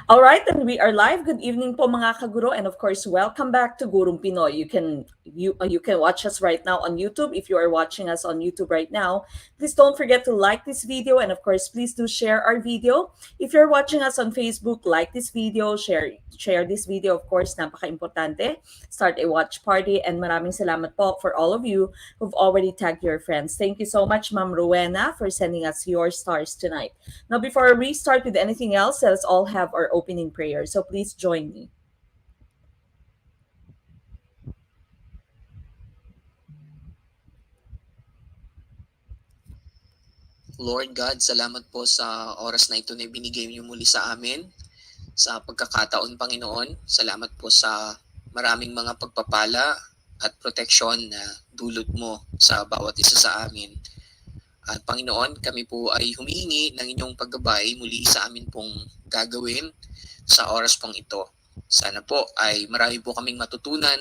All right, and we are live. Good evening po mga kaguro, and of course, welcome back to Gurong Pinoy. You can watch us right now on YouTube. If you are watching us on YouTube right now, please don't forget to like this video, and of course, please do share our video. If you're watching us on Facebook, like this video, share this video. Of course, napaka-importante. Start a watch party, and maraming salamat po for all of you who've already tagged your friends. Thank you so much, Ma'am Rowena, for sending us your stars tonight. Now, before we start with anything else, let's all have our opening prayer. So please join me. Lord God, salamat po sa oras na ito na binigay niyo muli sa amin. Sa pagkakataon, Panginoon, salamat po sa maraming mga pagpapala at proteksyon na dulot mo sa bawat isa sa amin. At Panginoon, kami po ay humihingi ng inyong paggabay muli sa amin pong gagawin sa oras pong ito. Sana po ay marami po kaming matutunan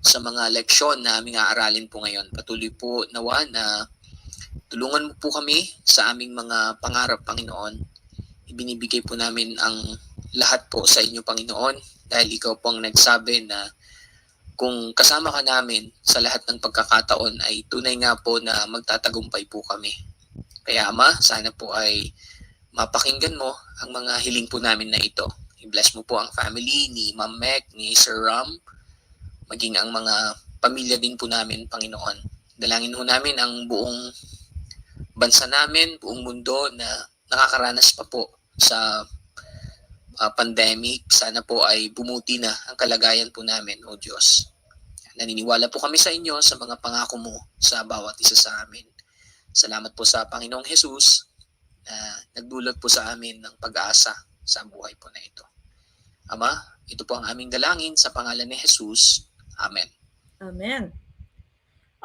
sa mga leksyon na aming aaralin po ngayon. Patuloy po nawa na tulungan mo po kami sa aming mga pangarap, Panginoon. Ibinibigay po namin ang lahat po sa inyo, Panginoon, dahil ikaw po ang nagsabi na kung kasama ka namin sa lahat ng pagkakataon ay tunay nga po na magtatagumpay po kami. Kaya Ama, sana po ay mapakinggan mo ang mga hiling po namin na ito. I-bless mo po ang family ni Ma'am Mek, ni Sir Ram, maging ang mga pamilya din po namin, Panginoon. Dalangin ho namin ang buong bansa namin, buong mundo na nakakaranas pa po sa pandemic. Sana po ay bumuti na ang kalagayan po namin, O Diyos. Naniniwala po kami sa inyo sa mga pangako mo sa bawat isa sa amin. Salamat po sa Panginoong Jesus na nagdulot po sa amin ng pag-asa sa buhay po na ito. Ama, ito po ang aming dalangin sa pangalan ni Jesus. Amen. Amen.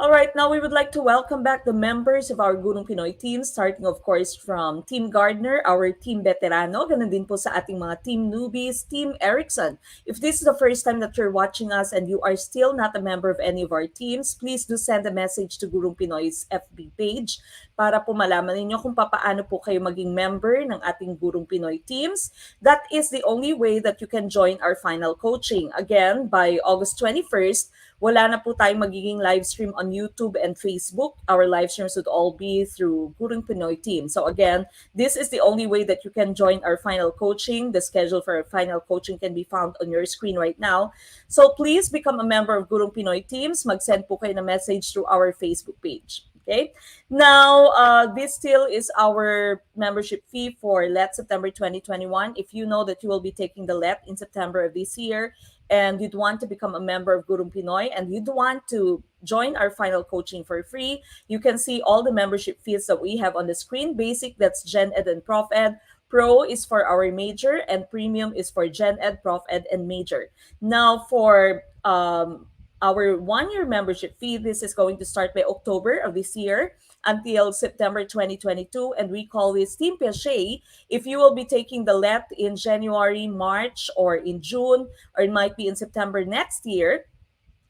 All right, now we would like to welcome back the members of our Gurong Pinoy team, starting of course from Team Gardner, our Team Veterano, ganun din po sa ating mga Team Newbies, Team Erickson. If this is the first time that you're watching us and you are still not a member of any of our teams, please do send a message to Gurong Pinoy's FB page para po malaman ninyo kung paano po kayo maging member ng ating Gurong Pinoy teams. That is the only way that you can join our final coaching. Again, by August 21st, wala na po tayong magiging live stream on YouTube and Facebook. Our live streams would all be through Gurong Pinoy team. So again, this is the only way that you can join our final coaching. The schedule for our final coaching can be found on your screen right now. So please become a member of Gurong Pinoy teams. Mag-send po kayo na message through our Facebook page. Okay. Now, this still is our membership fee for LET September 2021. If you know that you will be taking the LET in September of this year, and you'd want to become a member of Gurong Pinoy and you'd want to join our final coaching for free, you can see all the membership fees that we have on the screen. Basic, that's Gen Ed and Prof Ed. Pro is for our major and premium is for Gen Ed, Prof Ed, and major. Now for our 1-year membership fee, this is going to start by October of this year until September 2022, and we call this Team Piaget. If you will be taking the LET in January, March, or in June, or it might be in September next year,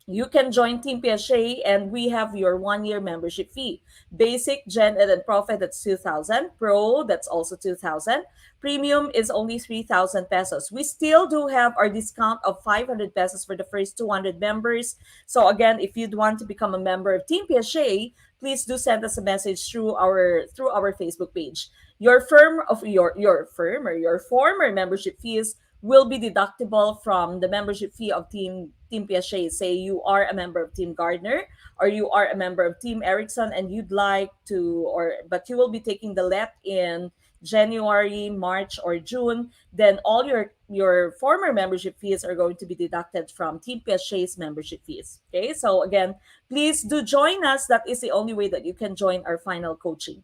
you can join Team Piaget and we have your 1-year membership fee. Basic, Gen Ed, and ProfEd, that's 2,000. Pro, that's also 2,000. Premium is only 3,000 pesos. We still do have our discount of 500 pesos for the first 200 members. So again, if you'd want to become a member of Team Piaget, please do send us a message through our Facebook page. Your firm of your firm or your former membership fees will be deductible from the membership fee of Team Piaget. Say you are a member of Team Gardner or you are a member of Team Erickson and you'd like to, but you will be taking the LET in January, March, or June, then all your former membership fees are going to be deducted from Team Piaget's membership fees. Okay, so again, please do join us. That is the only way that you can join our final coaching.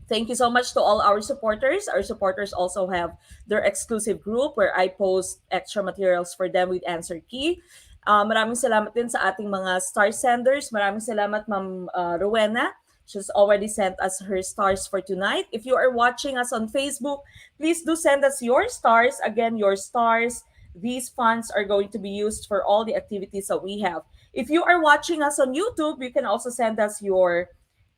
Thank you so much to all our supporters. Our supporters also have their exclusive group where I post extra materials for them with answer key. Maraming salamat din sa ating mga star senders. Maraming salamat, Ma'am Rowena. She's already sent us her stars for tonight. If you are watching us on Facebook, please do send us your stars. Again, your stars. These funds are going to be used for all the activities that we have. If you are watching us on YouTube, you can also send us your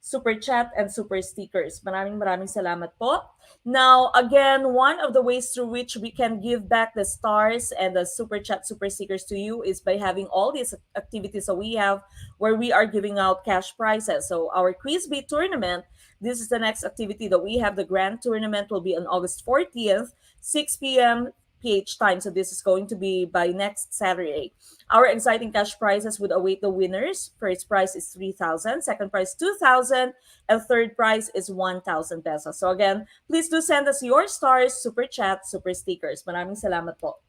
super chat, and super stickers. Maraming salamat po. Now, again, one of the ways through which we can give back the stars and the super chat, super stickers to you is by having all these activities that we have where we are giving out cash prizes. So our Quiz Bee tournament, this is the next activity that we have. The grand tournament will be on August 14th, 6 p.m. PH time. So this is going to be by next Saturday. Our exciting cash prizes would await the winners. First prize is 3,000, second prize 2,000, and third prize is 1,000 pesos. So again, please do send us your stars, super chat, super stickers. Maraming salamat po.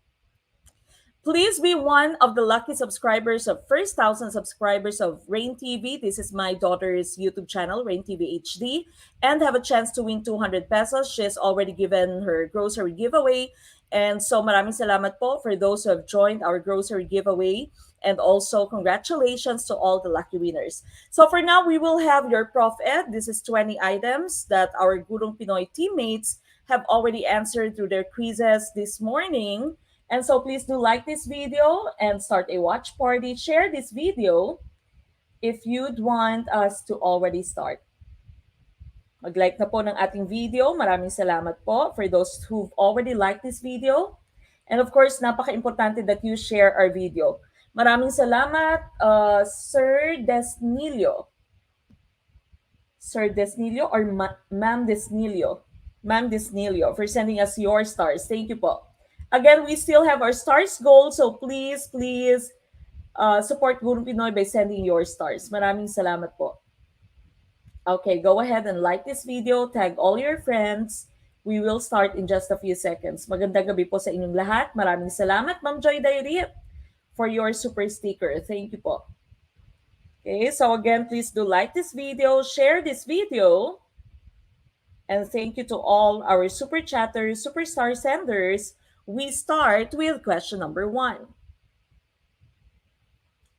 Please be one of the lucky subscribers of first 1,000 subscribers of Rain TV. This is my daughter's YouTube channel, Rain TV HD, and have a chance to win 200 pesos. She has already given her grocery giveaway. And so maraming salamat po for those who have joined our grocery giveaway. And also congratulations to all the lucky winners. So for now, we will have your ProfEd. This is 20 items that our Gurong Pinoy teammates have already answered through their quizzes this morning. And so please do like this video and start a watch party. Share this video if you'd want us to already start. Mag-like na po ng ating video. Maraming salamat po for those who've already liked this video. And of course, napaka-importante that you share our video. Maraming salamat, Sir Desnilio. Sir Desnilio or Ma'am Desnilio. Ma'am Desnilio for sending us your stars. Thank you po. Again, we still have our stars goal, so please support Gurong Pinoy by sending your stars. Maraming salamat po. Okay, go ahead and like this video, tag all your friends. We will start in just a few seconds. Magandang gabi po sa inyong lahat. Maraming salamat, Ma'am Joy Diary, for your super sticker. Thank you po. Okay, so again, please do like this video, share this video, and thank you to all our super chatters, superstar senders. We start with question number 1.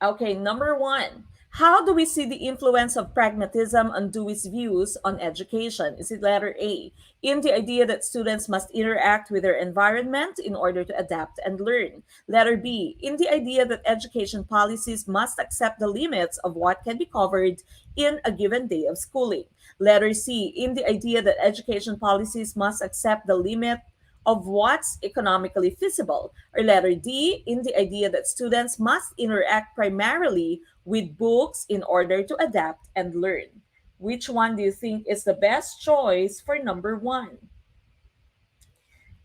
Okay, number 1. How do we see the influence of pragmatism on Dewey's views on education? Is it letter A, in the idea that students must interact with their environment in order to adapt and learn? Letter B, in the idea that education policies must accept the limits of what can be covered in a given day of schooling? Letter C, in the idea that education policies must accept the limit of what's economically feasible? Or letter D, in the idea that students must interact primarily with books in order to adapt and learn? Which one do you think is the best choice for number 1?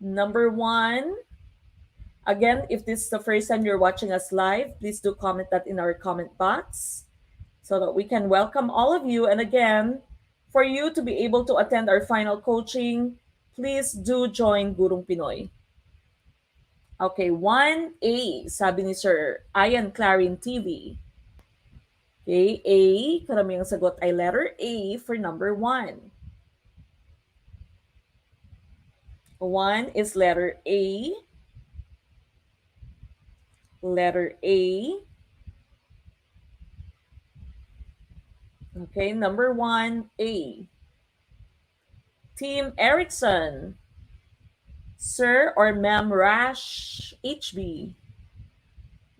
Number 1, again, if this is the first time you're watching us live, please do comment that in our comment box so that we can welcome all of you. And again, for you to be able to attend our final coaching, please do join Gurong Pinoy. Okay, 1A, sabi ni Sir Ian Clarin TV. Okay, A, karaming sagot ay letter A for number 1. 1 is letter A. Letter A. Okay, number 1, A. Team Erickson, Sir or Ma'am Rash HB.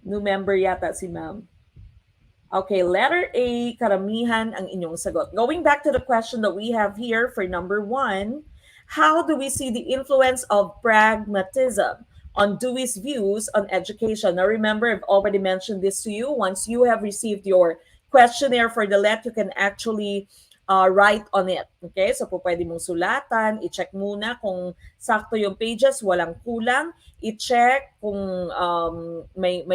New member yata si Ma'am. Okay, letter A, karamihan ang inyong sagot. Going back to the question that we have here for number 1, how do we see the influence of pragmatism on Dewey's views on education? Now remember, I've already mentioned this to you. Once you have received your questionnaire for the LET, you can actually write on it. Okay? So po pwede mong sulatan, i-check muna kung sakto yung pages, walang kulang, i-check kung may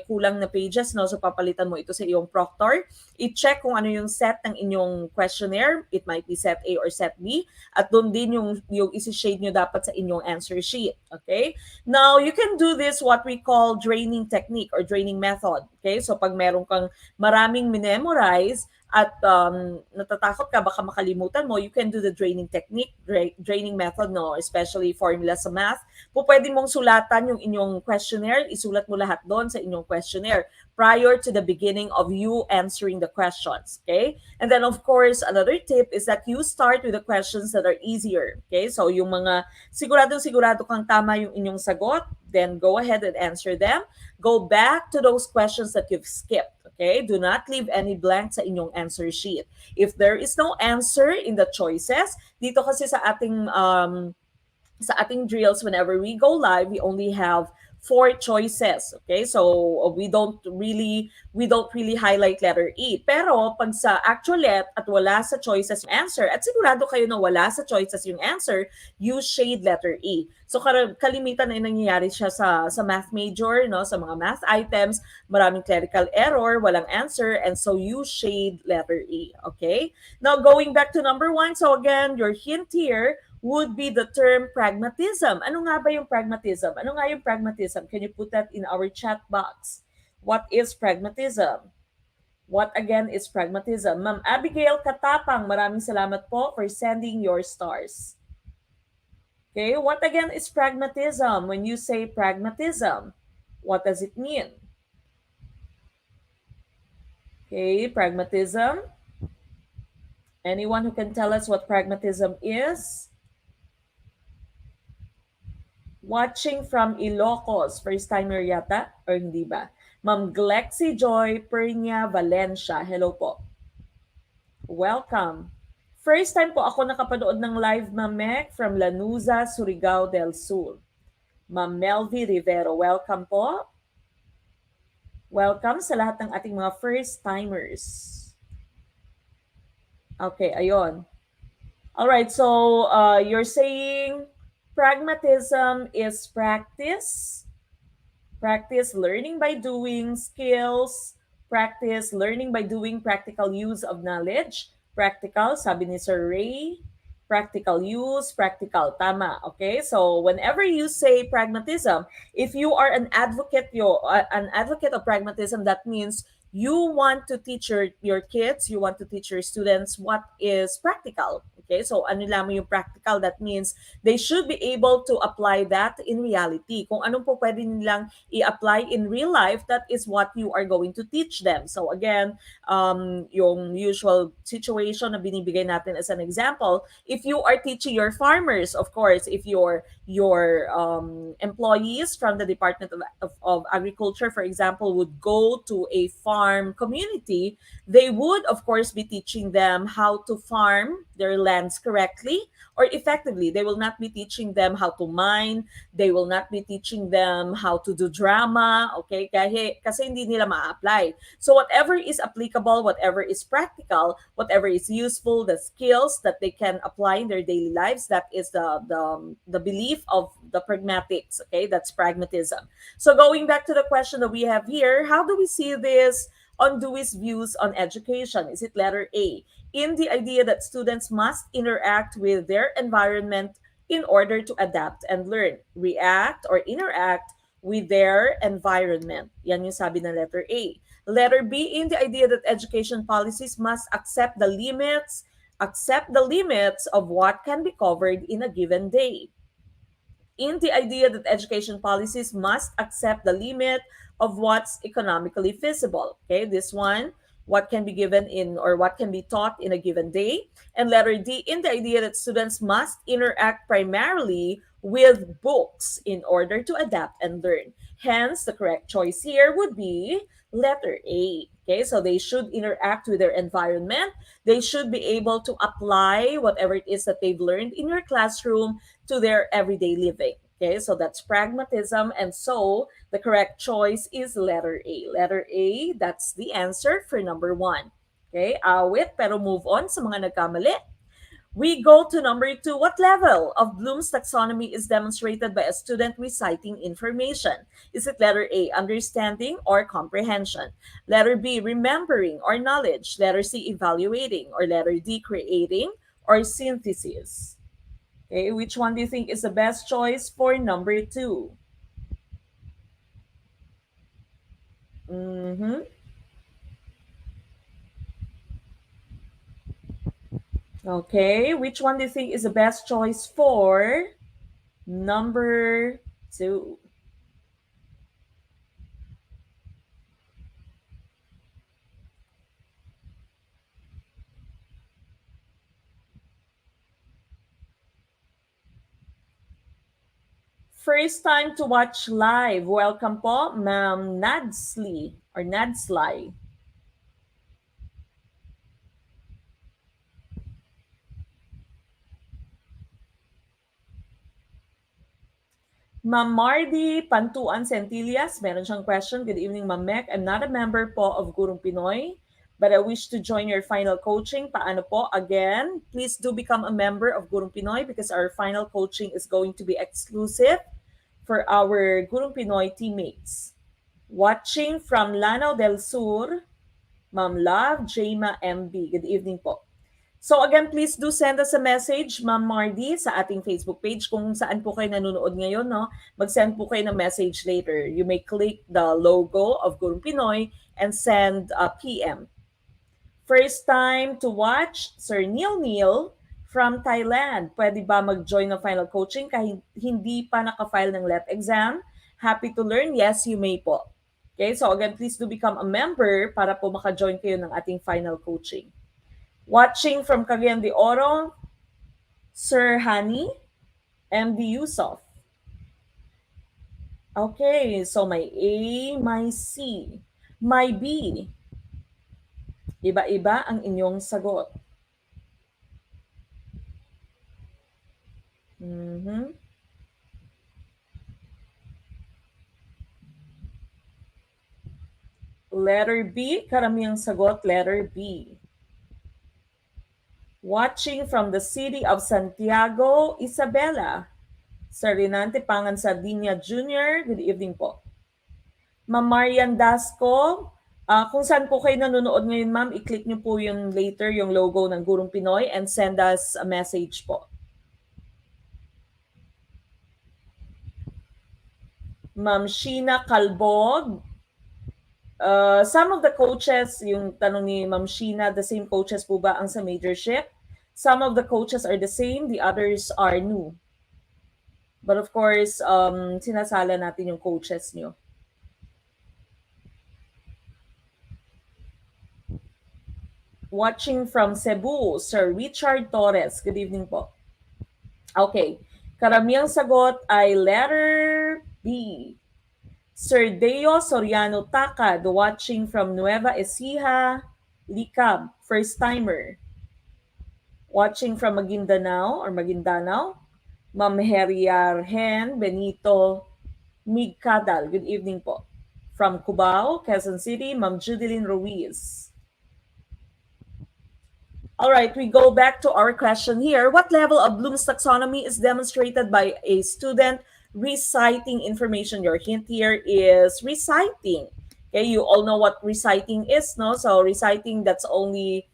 kulang na pages, no? So papalitan mo ito sa iyong proctor. I-check kung ano yung set ng inyong questionnaire. It might be set A or set B. At doon din yung isi-shade nyo dapat sa inyong answer sheet. Okay? Now, you can do this what we call draining technique or draining method. Okay? So pag meron kang maraming memorize at natatakot ka baka makalimutan mo, you can do the draining technique, draining method, no? Especially formula sa math. pwede mong sulatan yung inyong questionnaire, isulat mo lahat doon sa inyong questionnaire prior to the beginning of you answering the questions. Okay? And then of course, another tip is that you start with the questions that are easier. Okay? So yung mga sigurado kang tama yung inyong sagot, then go ahead and answer them. Go back to those questions that you've skipped. Okay? Do not leave any blank sa inyong answer sheet. If there is no answer in the choices, dito kasi sa ating drills, whenever we go live, we only have four choices. Okay? So we don't really highlight letter E. Pero pag sa actualet at wala sa choices yung answer, at sigurado kayo na wala sa choices yung answer, use shade letter E. So kalimitan ay nangyayari siya sa math major, no, sa mga math items, maraming clerical error, walang answer, and so use shade letter E. Okay? Now going back to number 1, so again, your hint here would be the term pragmatism. Ano nga ba yung pragmatism? Ano nga yung pragmatism? Can you put that in our chat box? What is pragmatism? What again is pragmatism? Ma'am Abigail Katapang, maraming salamat po for sending your stars. Okay, what again is pragmatism? When you say pragmatism, what does it mean? Okay, pragmatism. Anyone who can tell us what pragmatism is? Watching from Ilocos. First timer yata? Or hindi ba? Ma'am Glexi Joy Pernia Valencia. Hello po. Welcome. First time po ako nakapanood ng live, Ma'am Mek, from Lanuza, Surigao del Sur. Ma'am Melvi Rivero, welcome po. Welcome sa lahat ng ating mga first timers. Okay, ayun. All right, so you're saying pragmatism is practice learning by doing, skills, practice learning by doing, practical use of knowledge, practical, sabi ni Sir Ray, practical use, practical, tama, okay? So whenever you say pragmatism, if you are an advocate of pragmatism, that means you want to teach your kids, you want to teach your students what is practical. Okay, so ano lang yung practical, that means they should be able to apply that in reality. Kung anong po pwede nilang i-apply in real life, that is what you are going to teach them. So again, yung usual situation na binibigay natin as an example, if you are teaching your farmers, of course, if your employees from the Department of Agriculture, for example, would go to a farm community, they would, of course, be teaching them how to farm their lands correctly or effectively. They will not be teaching them how to mine. They will not be teaching them how to do drama. Okay? Kasi hindi nila ma-apply. So whatever is applicable, whatever is practical, whatever is useful, the skills that they can apply in their daily lives, that is the belief of the pragmatics. Okay? That's pragmatism. So going back to the question that we have here, how do we see this on Dewey's views on education? Is it letter A? In the idea that students must interact with their environment in order to adapt and learn. React or interact with their environment. Yan yung sabi ng letter A. Letter B, in the idea that education policies must accept the limits of what can be covered in a given day. In the idea that education policies must accept the limit of what's economically feasible. Okay, this one, what can be given in or what can be taught in a given day. And letter D, in the idea that students must interact primarily with books in order to adapt and learn. Hence, the correct choice here would be letter A. Okay, so they should interact with their environment. They should be able to apply whatever it is that they've learned in your classroom to their everyday living. Okay, so that's pragmatism. And so the correct choice is letter A. Letter A, that's the answer for number 1. Okay, awit, pero move on sa mga nagkamali. We go to number 2. What level of Bloom's taxonomy is demonstrated by a student reciting information? Is it letter A, understanding or comprehension? Letter B, remembering or knowledge? Letter C, evaluating? Or letter D, creating or synthesis? Okay, which one do you think is the best choice for number 2? Okay, which one do you think is the best choice for number 2. First time to watch live. Welcome po, Ma'am Nadsley or Nadsly. Ma'am Mardy Pantuan Centillas, meron siyang question. Good evening, Ma'am Mek. I'm not a member po of Gurong Pinoy, but I wish to join your final coaching. Paano po? Again, please do become a member of Gurong Pinoy because our final coaching is going to be exclusive for our Gurong Pinoy teammates. Watching from Lanao del Sur, Ma'am Love, Jema MB. Good evening po. So again, please do send us a message, Ma'am Mardy, sa ating Facebook page kung saan po kayo nanonood ngayon. No? Mag-send po kayo ng message later. You may click the logo of Gurong Pinoy and send a PM. First time to watch, Sir Neil Neil from Thailand. Pwede ba mag-join ng final coaching kahit hindi pa nakafile ng LET exam? Happy to learn? Yes, you may po. Okay, so again, please do become a member para po maka-join kayo ng ating final coaching. Watching from Cagayan de Oro, Sir Hani, MD Yusof. Okay, so may A, may C, may B. Iba-iba ang inyong sagot. Mhm. Letter B, karamihang sagot, letter B. Watching from the city of Santiago, Isabela. Sir Rinante Pangan Sardinia Jr., good evening po. Ma'am Marian Dasco, kung saan po kayo nanonood ngayon, ma'am, i-click nyo po yung later, yung logo ng Gurong Pinoy and send us a message po. Ma'am Sheena Kalbog, some of the coaches, yung tanong ni Ma'am Sheena, the same coaches po ba ang sa majorship? Some of the coaches are the same, the others are new. But of course, sinasala natin yung coaches nyo. Watching from Cebu, Sir Richard Torres. Good evening po. Okay. Karamihang sagot ay letter B. Sir Deo Soriano Takad, watching from Nueva Ecija, Licab, first timer. Watching from Maguindanao, Ma'am Heriarhen Benito Migkadal. Good evening po. From Cubao, Quezon City, Ma'am Judeline Ruiz. All right, we go back to our question here. What level of Bloom's taxonomy is demonstrated by a student reciting information? Your hint here is reciting. Okay, you all know what reciting is, no? So reciting, that's only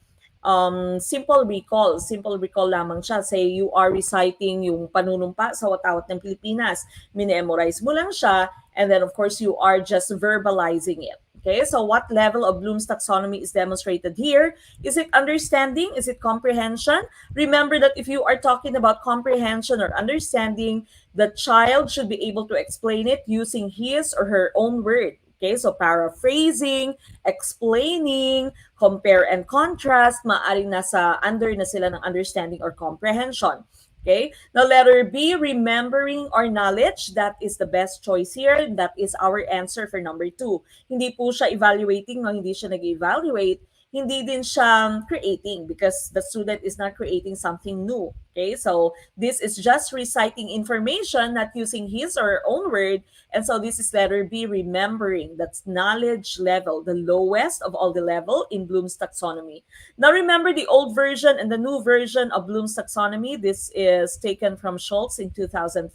simple recall. Simple recall lamang siya. Say you are reciting yung panunumpa sa watawat ng Pilipinas. Minemorize mo lang siya, and then of course you are just verbalizing it. Okay, so what level of Bloom's taxonomy is demonstrated here? Is it understanding? Is it comprehension? Remember that if you are talking about comprehension or understanding, the child should be able to explain it using his or her own word. Okay, so paraphrasing, explaining, compare and contrast, maaring nasa under na sila ng understanding or comprehension. Okay, now letter B, remembering or knowledge, that is the best choice here. That is our answer for number 2. Hindi po siya evaluating, no? Hindi siya nag-evaluate. Hindi din siya creating because the student is not creating something new. Okay, so this is just reciting information, not using his or her own word. And so this is letter B, remembering. That's knowledge level, the lowest of all the level in Bloom's taxonomy. Now remember the old version and the new version of Bloom's taxonomy. This is taken from Schultz in 2005.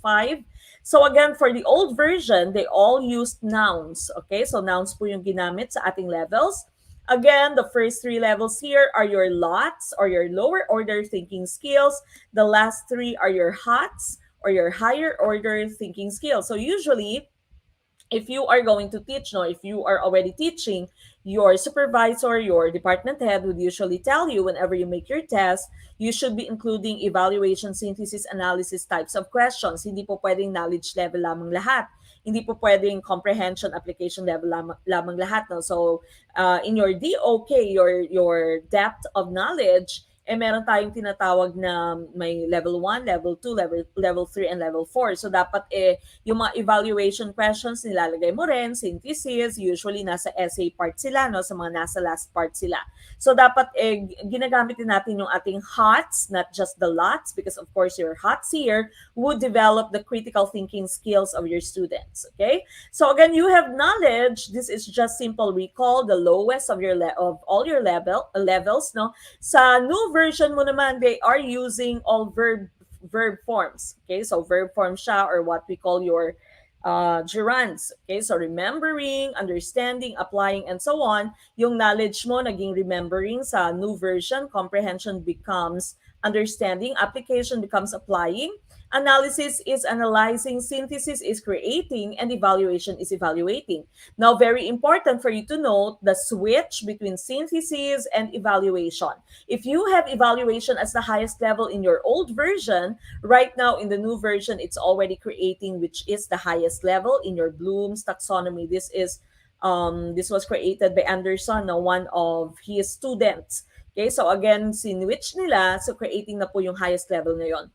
So again, for the old version, they all used nouns. Okay, so nouns po yung ginamit sa ating levels. Again, the first 3 levels here are your lots or your lower order thinking skills. The last 3 are your HOTS or your higher order thinking skills. So usually, if you are going to teach, no, if you are already teaching, your supervisor, your department head would usually tell you whenever you make your test, you should be including evaluation, synthesis, analysis types of questions. Hindi po pwedeng knowledge level lamang lahat. Hindi po pwedeng comprehension, application level lamang lahat. No? So, in your DOK, your depth of knowledge, meron tayong tinatawag na may level 1, level 2, level 3, and level 4. So, dapat yung mga evaluation questions nilalagay mo rin, synthesis, usually nasa essay part sila, no? Sa mga nasa last part sila. So, dapat ginagamit din natin yung ating HOTS, not just the LOTS, because of course your HOTS here would develop the critical thinking skills of your students. Okay? So, again, you have knowledge. This is just simple recall, the lowest of of all your levels, no? Sa new version mo naman, they are using all verb forms. Okay, so verb form siya, or what we call your gerunds. Okay, so remembering, understanding, applying, and so on. Yung knowledge mo naging remembering sa new version, comprehension becomes understanding, application becomes applying, analysis is analyzing, synthesis is creating, and evaluation is evaluating. Now, very important for you to note the switch between synthesis and evaluation. If you have evaluation as the highest level in your old version, right now in the new version, it's already creating, which is the highest level in your Bloom's taxonomy. This was created by Anderson, one of his students. Okay, so again, sinwitch nila, so creating na po yung highest level ngayon.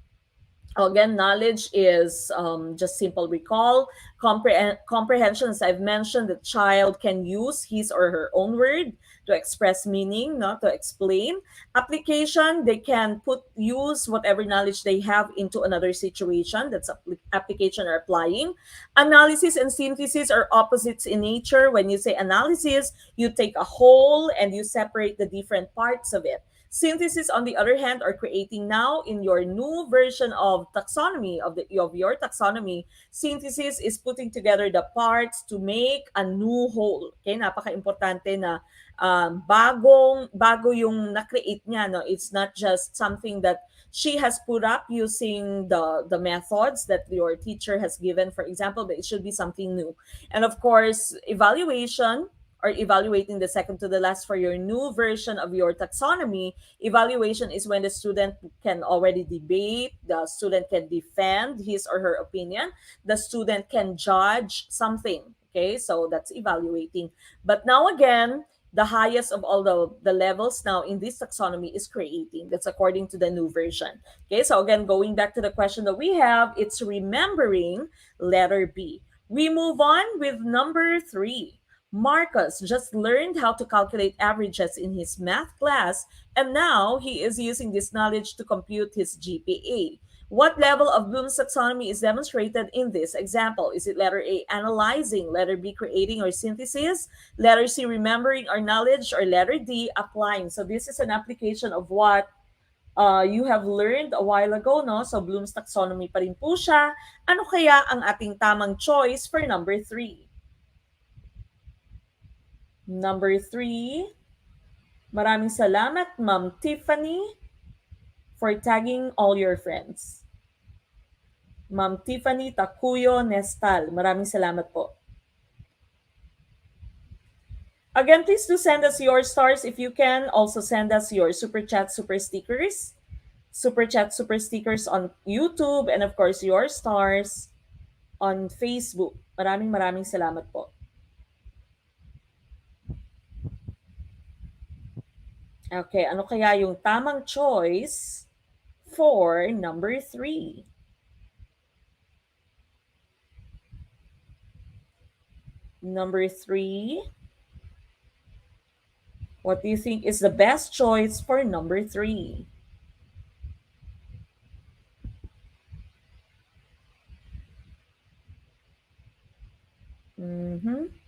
Again, knowledge is just simple recall. Comprehension, as I've mentioned, the child can use his or her own word to express meaning, not to explain. Application, they can use whatever knowledge they have into another situation. That's application or applying. Analysis and synthesis are opposites in nature. When you say analysis, you take a whole and you separate the different parts of it. Synthesis, on the other hand, are creating now in your new version of taxonomy, of your taxonomy. Synthesis is putting together the parts to make a new whole. Okay, napaka-importante na bago yung na-create niya. No? It's not just something that she has put up using the methods that your teacher has given, for example, but it should be something new. And of course, evaluation, or evaluating the second to the last for your new version of your taxonomy. Evaluation is when the student can already debate, the student can defend his or her opinion, the student can judge something. Okay, so that's evaluating. But now again, the highest of all the levels now in this taxonomy is creating. That's according to the new version. Okay, so again, going back to the question that we have, it's remembering, letter B. We move on with number 3. Marcus just learned how to calculate averages in his math class, and now he is using this knowledge to compute his GPA. What level of Bloom's taxonomy is demonstrated in this example? Is it letter A, analyzing, letter B, creating or synthesis, letter C, remembering or knowledge, or letter D, applying? So this is an application of what you have learned a while ago, no? So Bloom's taxonomy pa rin po siya. Ano kaya ang ating tamang choice for number 3? Number 3, maraming salamat, Ma'am Tiffany, for tagging all your friends. Ma'am Tiffany Takuyo Nestal, maraming salamat po. Again, please do send us your stars if you can. Also send us your super chat, super stickers. Super chat, super stickers on YouTube, and of course your stars on Facebook. Maraming salamat po. Okay, ano kaya yung tamang choice for number 3? Number 3, what do you think is the best choice for number 3? Mm-hmm.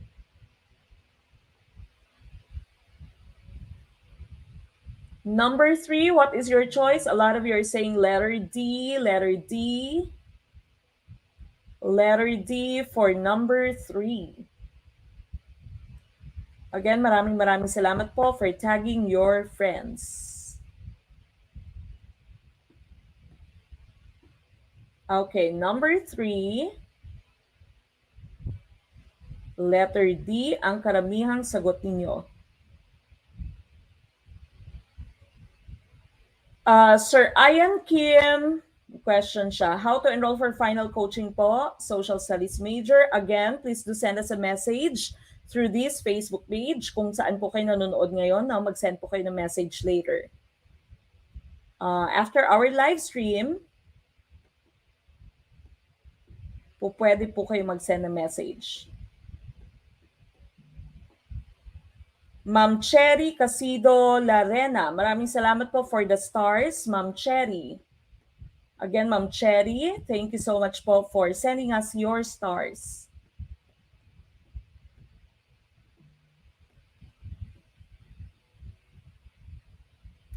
Number 3, what is your choice? A lot of you are saying letter D, letter D. Letter D for number 3. Again, maraming salamat po for tagging your friends. Okay, number 3. Letter D ang karamihang sagot ninyo. Sir Ian Kim, question siya, how to enroll for final coaching po, social studies major. Again, please do send us a message through this Facebook page. Kung saan po kayo nanonood ngayon, na mag-send po kayo ng message later. After our live stream, pwede po kayo mag-send ng message. Ma'am Cherry Casido Larena, maraming salamat po for the stars, Ma'am Cherry. Again, Ma'am Cherry, thank you so much po for sending us your stars.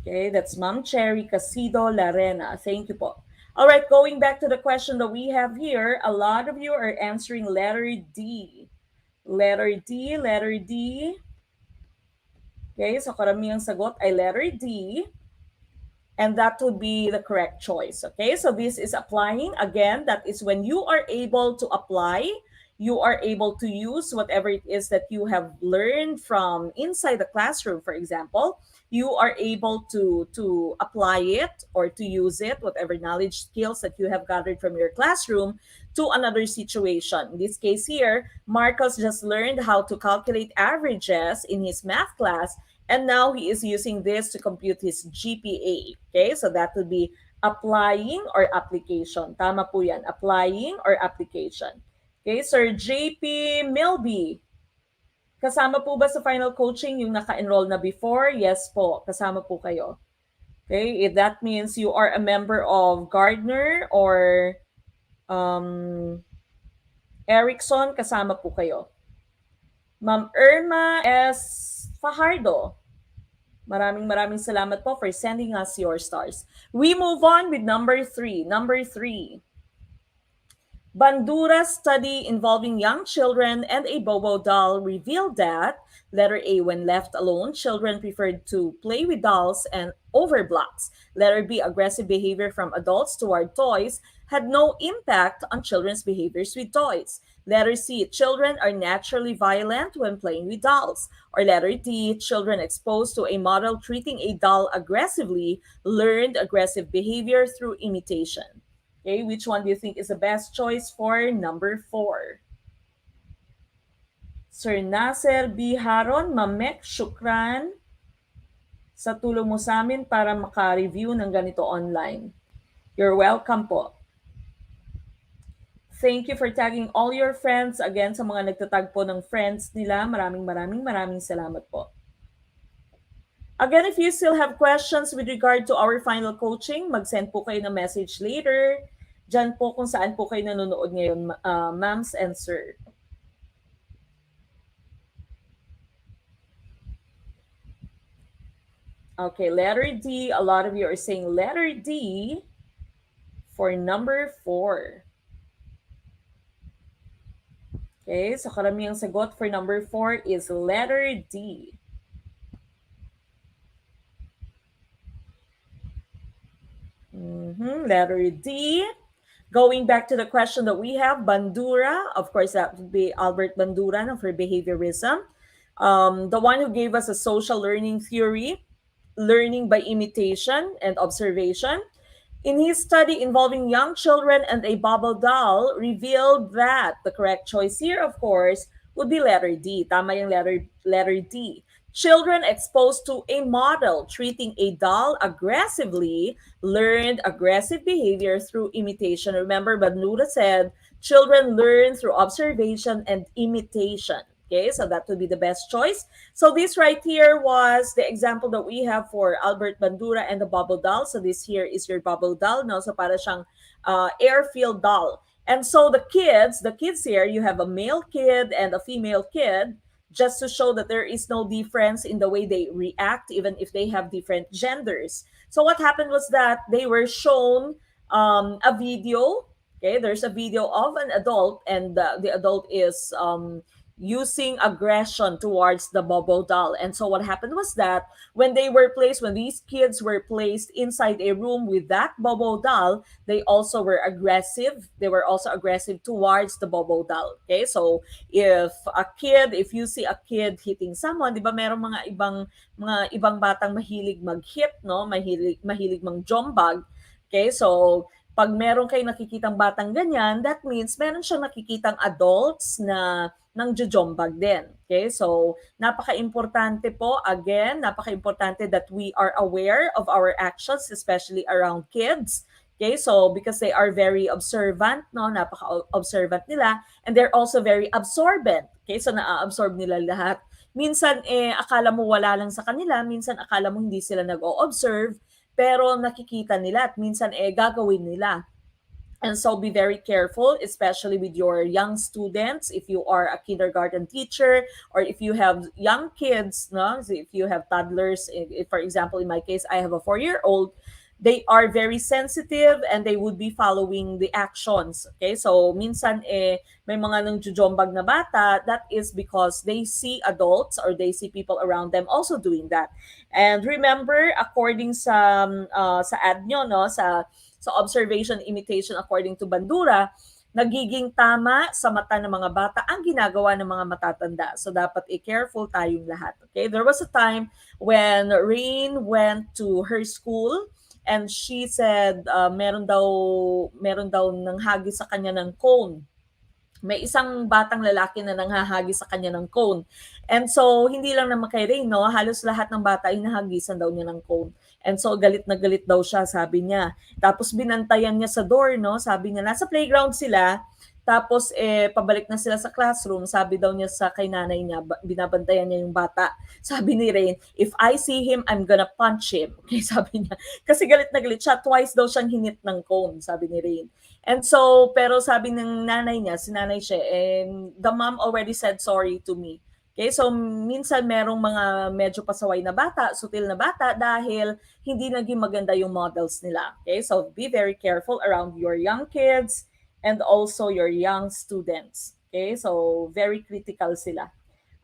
Okay, that's Ma'am Cherry Casido Larena. Thank you po. All right, going back to the question that we have here, a lot of you are answering letter D. Letter D, letter D. Okay, so karamihang sagot ay letter D. And that would be the correct choice. Okay, so this is applying. Again, that is when you are able to apply, you are able to use whatever it is that you have learned from inside the classroom, for example. You are able to apply it or to use it, whatever knowledge skills that you have gathered from your classroom, to another situation. In this case here, Marcos just learned how to calculate averages in his math class, and now he is using this to compute his GPA. Okay, so that would be applying or application. Tama po yan, applying or application. Okay, Sir JP Milby, kasama po ba sa final coaching yung naka-enroll na before? Yes po, kasama po kayo. Okay, if that means you are a member of Gardner or Erickson, kasama po kayo. Ma'am Irma S. Fajardo, maraming salamat po for sending us your stars. We move on with number 3. Number 3. Bandura's study involving young children and a Bobo doll revealed that, letter A, when left alone, children preferred to play with dolls and over blocks. Letter B, aggressive behavior from adults toward toys had no impact on children's behaviors with toys. Letter C, children are naturally violent when playing with dolls. Or letter D, children exposed to a model treating a doll aggressively learned aggressive behavior through imitation. Okay, which one do you think is the best choice for number 4? Sir Nasser B. Haron, Mamek, Shukran sa tulong mo sa amin para maka-review ng ganito online. You're welcome po. Thank you for tagging all your friends. Again, sa mga nagtatag po ng friends nila, maraming salamat po. Again, if you still have questions with regard to our final coaching, mag-send po kayo ng message later. Diyan po kung saan po kayo nanonood ngayon, ma'ams and sir. Okay, letter D. A lot of you are saying letter D for number 4. Okay, so karamihang sagot for number 4 is letter D. Letter D. Going back to the question that we have, Bandura, of course, that would be Albert Bandura for behaviorism. The one who gave us a social learning theory, learning by imitation and observation. In his study involving young children and a bubble doll, revealed that the correct choice here, of course, would be letter D. Tama yung letter D. Children exposed to a model treating a doll aggressively learned aggressive behavior through imitation. Remember, Badnuda said children learn through observation and imitation. Okay, so that would be the best choice. So this right here was the example that we have for Albert Bandura and the bubble doll. So this here is your bubble doll. No? So para siyang airfield doll. And so the kids here, you have a male kid and a female kid, just to show that there is no difference in the way they react, even if they have different genders. So what happened was that they were shown a video. Okay, there's a video of an adult, and the adult is using aggression towards the bubble doll. And so what happened was that when these kids were placed inside a room with that bubble doll, they also were aggressive. They were also aggressive towards the bubble doll. Okay, so if you see a kid hitting someone, di ba merong mga ibang batang mahilig mag-hit, no? Mahilig mang-jombag. Okay, so pag meron kayong nakikitang batang ganyan, that means meron siyang nakikitang adults na nang jojombag din. Okay? So, napaka-importante po, again, napaka-importante that we are aware of our actions, especially around kids. Okay? So, because they are very observant, no? Napaka-observant nila, and they're also very absorbent. Okay? So, na-absorb nila lahat. Minsan, akala mo wala lang sa kanila, minsan akala mo hindi sila nag-o-observe, pero nakikita nila at minsan gagawin nila. And so be very careful, especially with your young students. If you are a kindergarten teacher or if you have young kids, no? So if you have toddlers, if, for example, in my case, I have a 4-year-old, they are very sensitive and they would be following the actions. Okay, so minsan may mga nang jujombag na bata, that is because they see adults or they see people around them also doing that. And remember, according sa ad nyo, no, sa observation imitation according to Bandura, nagiging tama sa mata ng mga bata ang ginagawa ng mga matatanda. So dapat careful tayong lahat. Okay? There was a time when Rain went to her school and she said meron daw nanghagi sa kanya ng cone. May isang batang lalaki na nanghahagi sa kanya ng cone. And so, hindi lang naman kay Rain, no? Halos lahat ng bata ay nahagisan daw niya ng cone. And so, galit na galit daw siya, sabi niya. Tapos, binantayan niya sa door, no? Sabi niya, nasa playground sila. Tapos, pabalik na sila sa classroom. Sabi daw niya sa kay nanay niya, binabantayan niya yung bata. Sabi ni Rain, if I see him, I'm gonna punch him. Okay, sabi niya. Kasi galit na galit siya. Twice daw siyang hinit ng cone, sabi ni Rain. And so, pero sabi ng nanay niya, si nanay siya, the mom already said sorry to me. Okay, so minsan merong mga medyo pasaway na bata, sutil na bata dahil hindi naging maganda yung models nila. Okay, so be very careful around your young kids and also your young students. Okay, so very critical sila.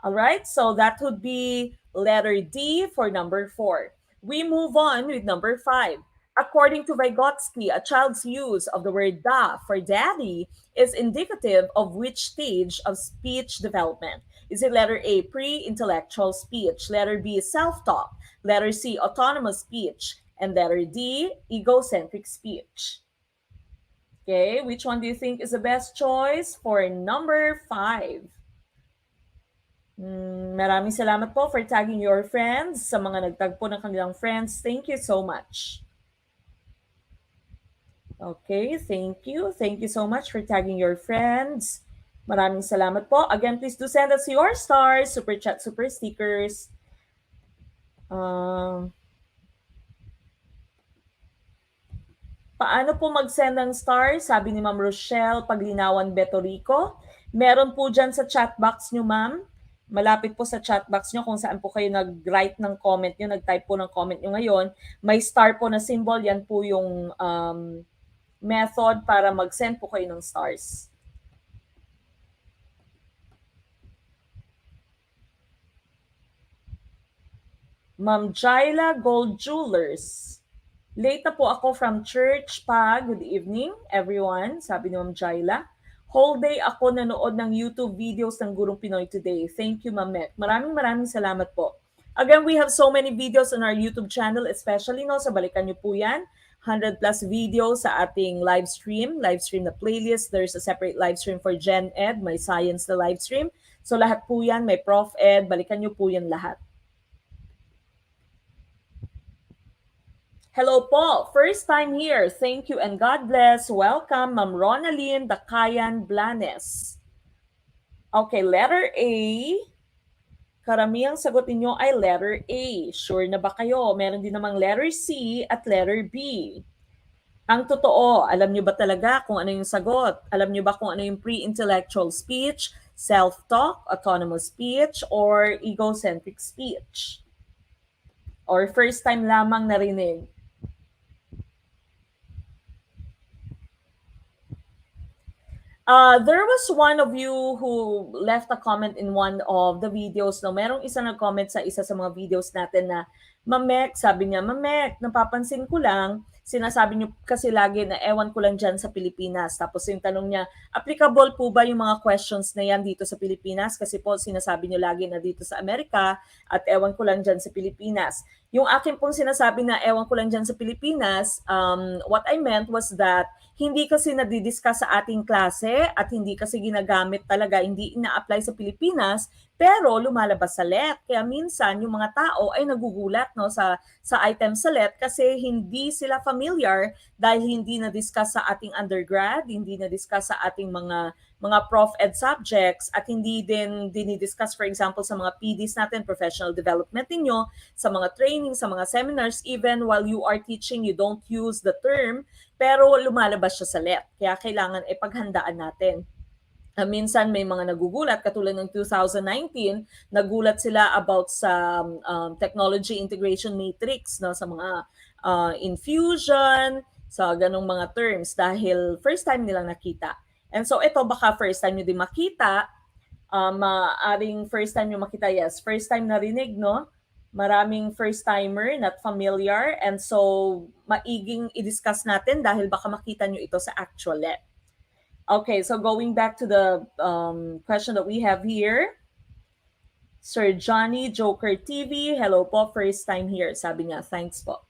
All right, so that would be letter D for number 4. We move on with number 5. According to Vygotsky, a child's use of the word da for daddy is indicative of which stage of speech development? Is it letter A, pre-intellectual speech, letter B, self-talk, letter C, autonomous speech, and letter D, egocentric speech? Okay, which one do you think is the best choice for number 5? Maraming salamat po for tagging your friends. Sa mga nagtagpo ng kanilang friends, thank you so much. Okay, thank you. Thank you so much for tagging your friends. Maraming salamat po. Again, please do send us your stars, super chat, super stickers. Paano po mag-send ng stars? Sabi ni Ma'am Rochelle Paglinawan Betorico. Meron po dyan sa chat box nyo, ma'am. Malapit po sa chat box nyo kung saan po kayo nag-write ng comment nyo, nag-type po ng comment nyo ngayon. May star po na symbol. Yan po yung method para mag-send po kayo ng stars. Ma'am Jaila Gold Jewelers. Late na po ako from church pa. Good evening, everyone. Sabi ni Ma'am Jaila. Whole day ako nanood ng YouTube videos ng Gurong Pinoy today. Thank you, Ma'am Met. Maraming salamat po. Again, we have so many videos on our YouTube channel, especially no, sa balikan niyo po yan. 100 plus videos sa ating live stream na playlist. There's a separate live stream for Gen Ed, my science na live stream. So lahat po yan, may ProfEd, balikan niyo po yan lahat. Hello po, first time here. Thank you and God bless. Welcome, Ma'am Ronaline Dakayan Blanes. Okay, letter A. Karamihang sagot ninyo ay letter A. Sure na ba kayo? Meron din namang letter C at letter B. Ang totoo, alam nyo ba talaga kung ano yung sagot? Alam nyo ba kung ano yung pre-intellectual speech, self-talk, autonomous speech, or egocentric speech? Or first time lamang narinig? There was one of you who left a comment in one of the videos, no? Merong isa nag-comment sa isa sa mga videos natin na, Mamek, sabi niya, Mamek, napapansin ko lang, sinasabi niyo kasi lagi na ewan ko lang dyan sa Pilipinas. Tapos yung tanong niya, applicable po ba yung mga questions na yan dito sa Pilipinas? Kasi po sinasabi niyo lagi na dito sa Amerika at ewan ko lang dyan sa Pilipinas. Yung akin pong sinasabi na ewan ko lang dyan sa Pilipinas, what I meant was that hindi kasi nadidiscuss sa ating klase at hindi kasi ginagamit talaga, hindi ina-apply sa Pilipinas, pero lumalabas sa LET. Kaya minsan yung mga tao ay nagugulat, no, sa item sa LET kasi hindi sila familiar dahil hindi na-discuss sa ating undergrad, hindi na-discuss sa ating mga ProfEd subjects at hindi din dinidiscuss for example sa mga PDs natin, professional development ninyo, sa mga training, sa mga seminars, even while you are teaching, you don't use the term pero lumalabas siya sa LET. Kaya kailangan ipaghandaan natin. Minsan may mga nagugulat, katulad ng 2019, nagulat sila about sa technology integration matrix, no, sa mga infusion, sa ganong mga terms dahil first time nilang nakita. And so ito baka first time nyo din makita, maaring first time yung makita, yes, first time narinig, no? Maraming first timer, not familiar, and so maiging i-discuss natin dahil baka makita nyo ito sa actual lab. Okay, so going back to the question that we have here, Sir Johnny Joker TV, hello po, first time here, sabi niya, thanks po.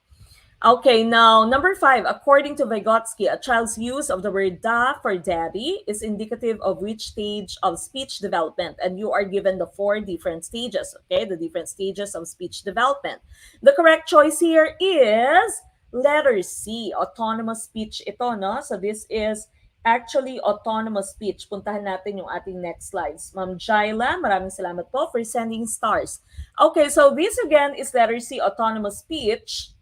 Okay, now number 5. According to Vygotsky, a child's use of the word da for daddy is indicative of which stage of speech development. And you are given the 4 different stages, okay? The different stages of speech development. The correct choice here is letter C, autonomous speech ito, no? So this is actually autonomous speech. Puntahan natin yung ating next slides. Ma'am Jaila, maraming salamat po for sending stars. Okay, so this again is letter C, autonomous speech.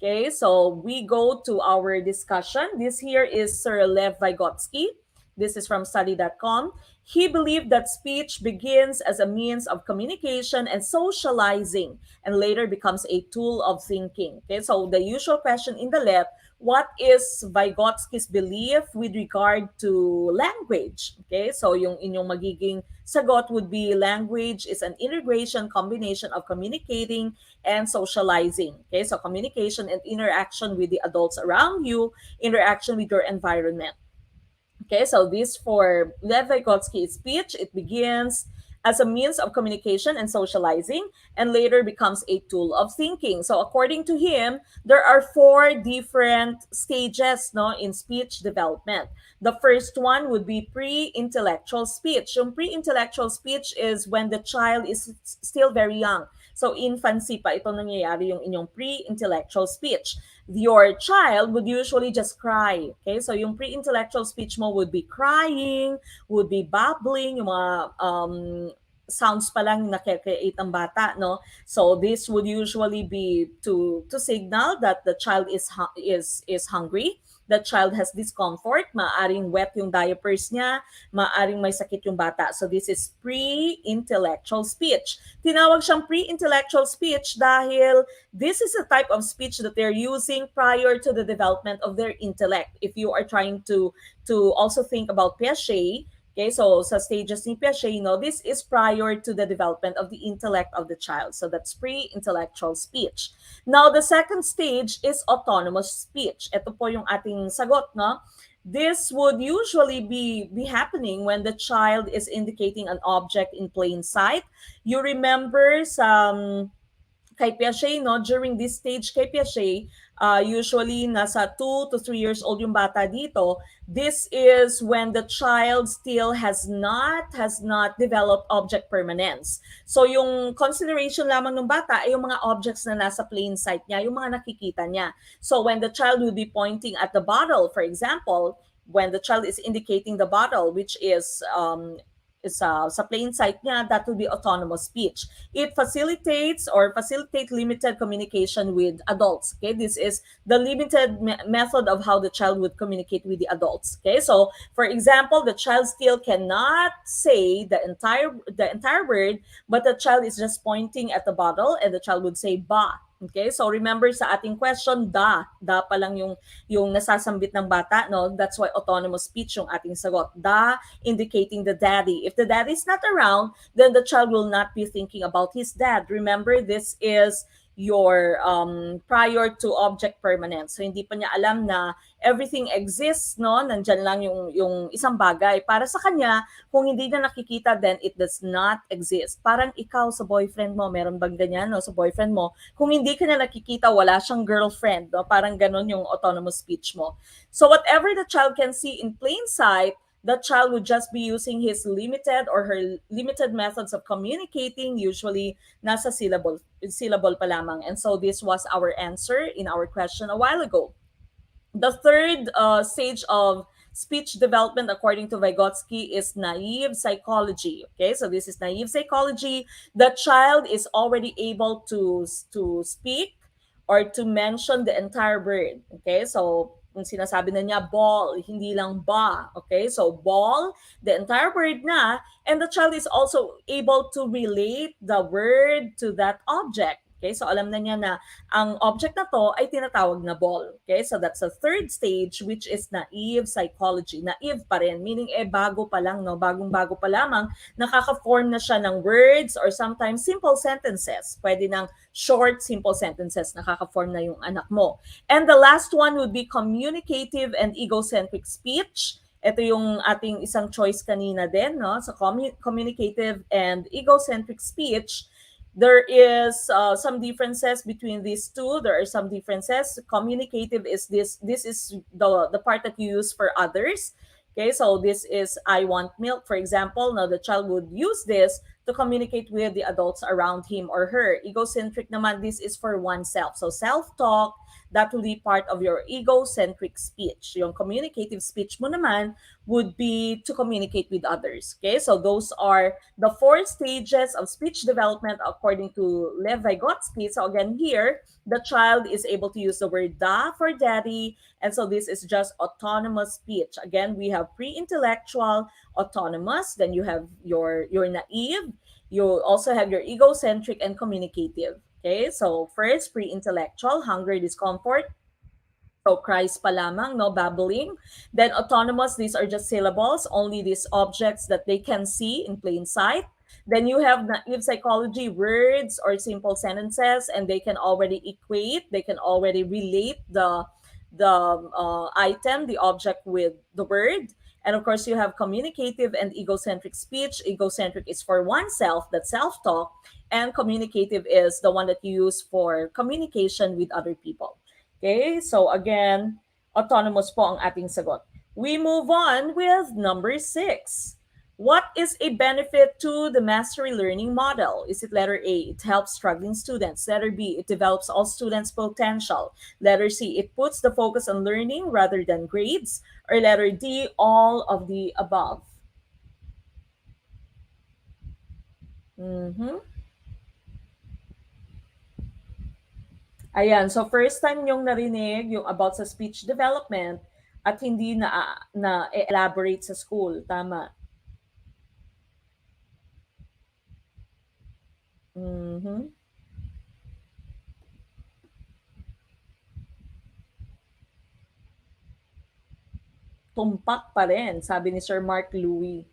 Okay, so we go to our discussion. This here is Sir Lev Vygotsky. This is from study.com. He believed that speech begins as a means of communication and socializing and later becomes a tool of thinking. Okay, so the usual question in the lab, what is Vygotsky's belief with regard to language? Okay, so yung inyong magiging sagot would be language is an integration combination of communicating and socializing. Okay, so communication and interaction with the adults around you, interaction with your environment. Okay, so this for Lev Vygotsky's speech, it begins as a means of communication and socializing and later becomes a tool of thinking. So according to him, there are 4 different stages, no, in speech development. The first one would be pre-intellectual speech. Yung pre-intellectual speech is when the child is still very young. So infancy pa ito nangyayari yung inyong pre-intellectual speech. Your child would usually just cry. Okay? So yung pre-intellectual speech mo would be crying, would be babbling, yung mga sounds pa lang nakikreate ang bata, no? So this would usually be to signal that the child is hungry, the child has discomfort, maaring wet yung diapers niya, maaring may sakit yung bata. So this is pre-intellectual speech. Tinawag siyang pre-intellectual speech dahil this is a type of speech that they're using prior to the development of their intellect. If you are trying to also think about Piaget, okay, so sa stages ni Piaget, this is prior to the development of the intellect of the child. So that's pre-intellectual speech. Now, the second stage is autonomous speech. Ito po yung ating sagot, no? This would usually be happening when the child is indicating an object in plain sight. You remember some kay Piaget, no, during this stage kay Piaget, usually nasa 2 to 3 years old yung bata dito. This is when the child still has not developed object permanence. So yung consideration lamang ng bata ay yung mga objects na nasa plain sight niya, yung mga nakikita niya. So when the child will be pointing at the bottle, for example, when the child is indicating the bottle, which is sa plain sight niya, that will be autonomous speech. It facilitates limited communication with adults. Okay, this is the limited method of how the child would communicate with the adults. Okay, so for example, the child still cannot say the entire word, but the child is just pointing at the bottle, and the child would say ba. Okay, so remember sa ating question, da pa lang yung nasasambit ng bata, no? That's why autonomous speech yung ating sagot. Da indicating the daddy. If the daddy is not around, then the child will not be thinking about his dad. Remember, this is your prior to object permanent. So hindi pa niya alam na everything exists, no? Nandyan lang yung isang bagay. Para sa kanya, kung hindi na nakikita, then it does not exist. Parang ikaw sa boyfriend mo, meron bang ganyan, no? Sa boyfriend mo, kung hindi ka na nakikita, wala siyang girlfriend, no? Parang ganon yung autonomous speech mo. So whatever the child can see in plain sight, the child would just be using his limited or her limited methods of communicating, usually nasa syllable pa lamang. And so this was our answer in our question a while ago. The third stage of speech development, according to Vygotsky, is naive psychology. Okay, so this is naive psychology. The child is already able to speak or to mention the entire word. Okay, so kung sinasabi na niya ball, hindi lang ba. Okay, so ball, the entire word na, and the child is also able to relate the word to that object. Okay, so alam na niya na ang object na to ay tinatawag na ball. Okay, so that's the third stage, which is naive psychology. Naive pa rin, meaning bago pa lang, no? Bagong-bago pa lamang, nakaka-form na siya ng words or sometimes simple sentences. Pwede ng short, simple sentences, nakaka-form na yung anak mo. And the last one would be communicative and egocentric speech. Ito yung ating isang choice kanina din, no? So communicative and egocentric speech, there is some differences between these two. There are some differences. Communicative is this is the part that you use for others. Okay, so this is I want milk, for example. Now the child would use this to communicate with the adults around him or her. Egocentric naman, this is for oneself. So self-talk, that will be part of your egocentric speech. Yung communicative speech mo naman would be to communicate with others. Okay, so those are the four stages of speech development according to Lev Vygotsky. So again, here, the child is able to use the word da for daddy. And so this is just autonomous speech. Again, we have pre-intellectual, autonomous, then you have your naive, you also have your egocentric and communicative. Okay, so first, pre-intellectual, hunger, discomfort. So cries pa lamang, no babbling. Then autonomous, these are just syllables, only these objects that they can see in plain sight. Then you have naive psychology, words or simple sentences, and they can already equate, they can already relate the item, the object with the word. And of course, you have communicative and egocentric speech. Egocentric is for oneself, that self-talk, and communicative is the one that you use for communication with other people. Okay, so again, autonomous po ang ating sagot. We move on with number 6. What is a benefit to the mastery learning model? Is it letter A, it helps struggling students? Letter B, it develops all students' potential? Letter C, it puts the focus on learning rather than grades? Or letter D, all of the above? Mhm. Ayan, so first time yung narinig yung about sa speech development at hindi na elaborate sa school, tama? Mhm. Tumpak pa rin, sabi ni Sir Mark Louis.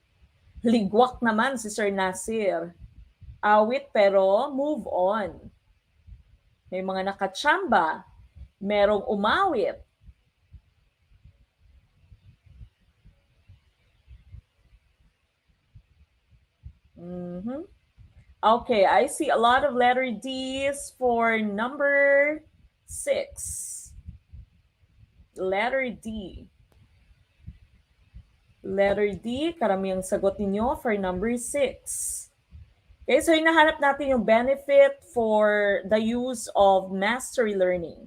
Ligwak naman si Sir Nasir. Awit pero move on. May mga nakatsamba. Merong umawit. Mhm. Okay, I see a lot of letter D's for number 6. Letter D. Letter D, karamihang sagot ninyo for number 6. Okay, so hinahanap natin yung benefit for the use of mastery learning.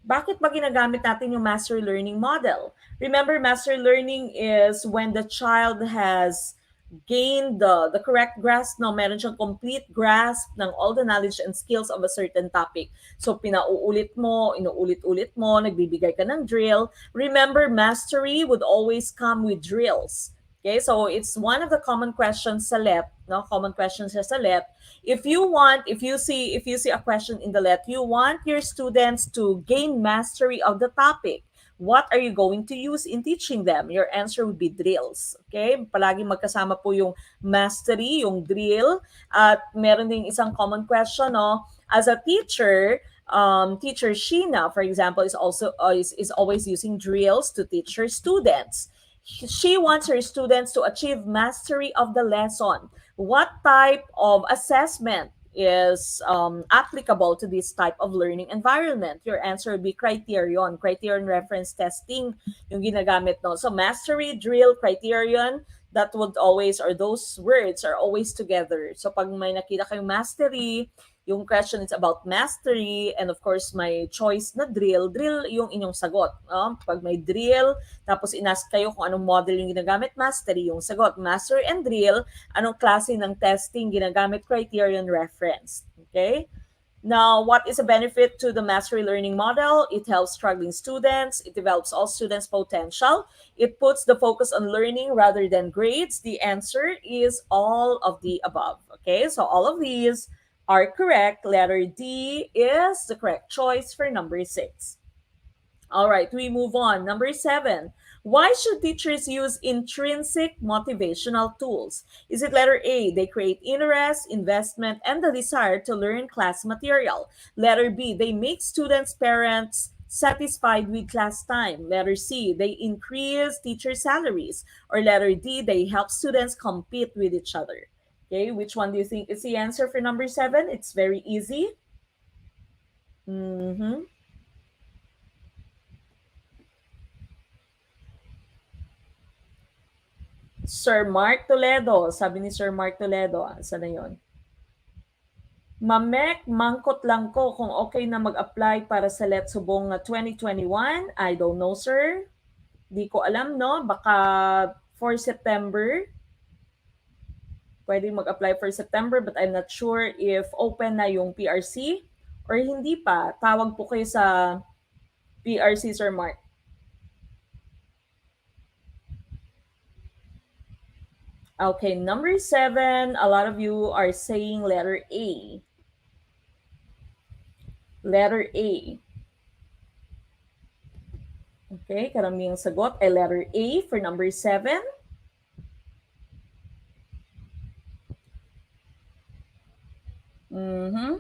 Bakit ba ginagamit natin yung mastery learning model? Remember, mastery learning is when the child has gained the correct grasp, no, meron siyang complete grasp ng all the knowledge and skills of a certain topic. So pinauulit mo, inuulit-ulit mo, nagbibigay ka ng drill. Remember, mastery would always come with drills. Okay, so it's one of the common questions sa LET, no? Common questions sa LET. If you see a question in the LET, you want your students to gain mastery of the topic. What are you going to use in teaching them? Your answer would be drills. Okay? Palagi magkasama po yung mastery, yung drill. At meron ding isang common question, no? As a teacher, teacher Sheena, for example, is always using drills to teach her students. She wants her students to achieve mastery of the lesson. What type of assessment is applicable to this type of learning environment? Your answer would be criterion reference testing yung ginagamit, no? So mastery, drill, criterion, that would always, or those words are always together. So pag may nakita kayong mastery, yung question is about mastery, and of course may choice na drill yung inyong sagot, no? Pag may drill, tapos inask kayo kung anong model yung ginagamit, mastery yung sagot. Mastery and drill, anong klase ng testing ginagamit, criterion reference. Okay? Now, what is a benefit to the mastery learning model? It helps struggling students. It develops all students' potential. It puts the focus on learning rather than grades. The answer is all of the above. Okay, so all of these are correct. Letter D is the correct choice for number 6. All right, we move on. Number 7. Why should teachers use intrinsic motivational tools? Is it letter A, they create interest, investment, and the desire to learn class material? Letter B, they make students' parents satisfied with class time. Letter C, they increase teacher salaries. Or letter D, they help students compete with each other. Okay, which one do you think is the answer for number 7? It's very easy. Mm-hmm. Sir Mark Toledo. Sabi ni Sir Mark Toledo. Saan na yun? Mamek, mangkot lang ko kung okay na mag-apply para sa Let's Subong 2021. I don't know, sir. Di ko alam, no? Baka for September. Pwede mag-apply for September, but I'm not sure if open na yung PRC or hindi pa. Tawag po kayo sa PRC, Sir Mark. Okay, number 7, a lot of you are saying letter A. Letter A. Okay, karamihan sagot ay letter A for number 7. Mm-hmm.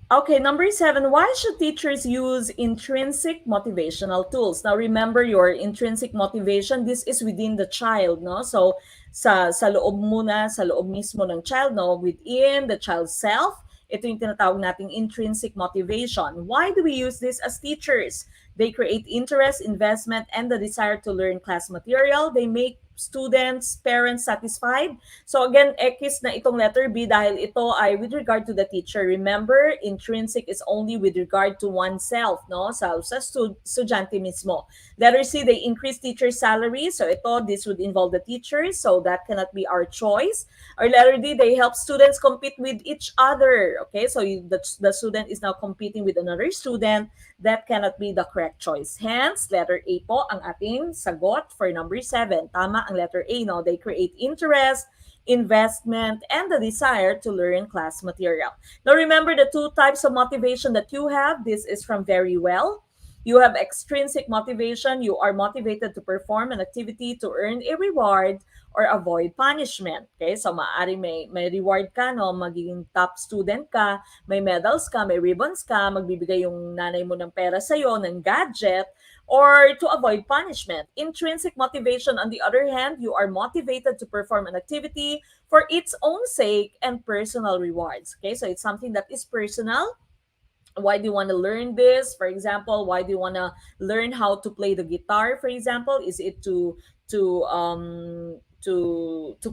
Okay, number 7, why should teachers use intrinsic motivational tools? Now remember your intrinsic motivation, this is within the child, no? So sa loob muna, sa loob mismo ng child, no? Within the child's self, ito yung tinatawag nating intrinsic motivation. Why do we use this as teachers? They create interest, investment, and the desire to learn class material. They make students, parents satisfied. So again, X na itong letter B dahil ito ay with regard to the teacher. Remember, intrinsic is only with regard to oneself, no? Sa estudyante mismo. Letter C, they increase teacher salary. So ito, this would involve the teachers. So that cannot be our choice. Or letter D, they help students compete with each other. Okay, so the student is now competing with another student. That cannot be the correct choice. Hence, letter A po ang ating sagot for number 7. Tama ang letter A, no? They create interest, investment, and the desire to learn class material. Now remember the 2 types of motivation that you have. This is from Very Well. You have extrinsic motivation. You are motivated to perform an activity to earn a reward or avoid punishment. Okay, so maaari may reward ka, no? Magiging top student ka, may medals ka, may ribbons ka, magbibigay yung nanay mo ng pera sa'yo, ng gadget, or to avoid punishment. Intrinsic motivation, on the other hand, you are motivated to perform an activity for its own sake and personal rewards. Okay, so it's something that is personal. Why do you want to learn this? For example, why do you want to learn how to play the guitar? For example, is it to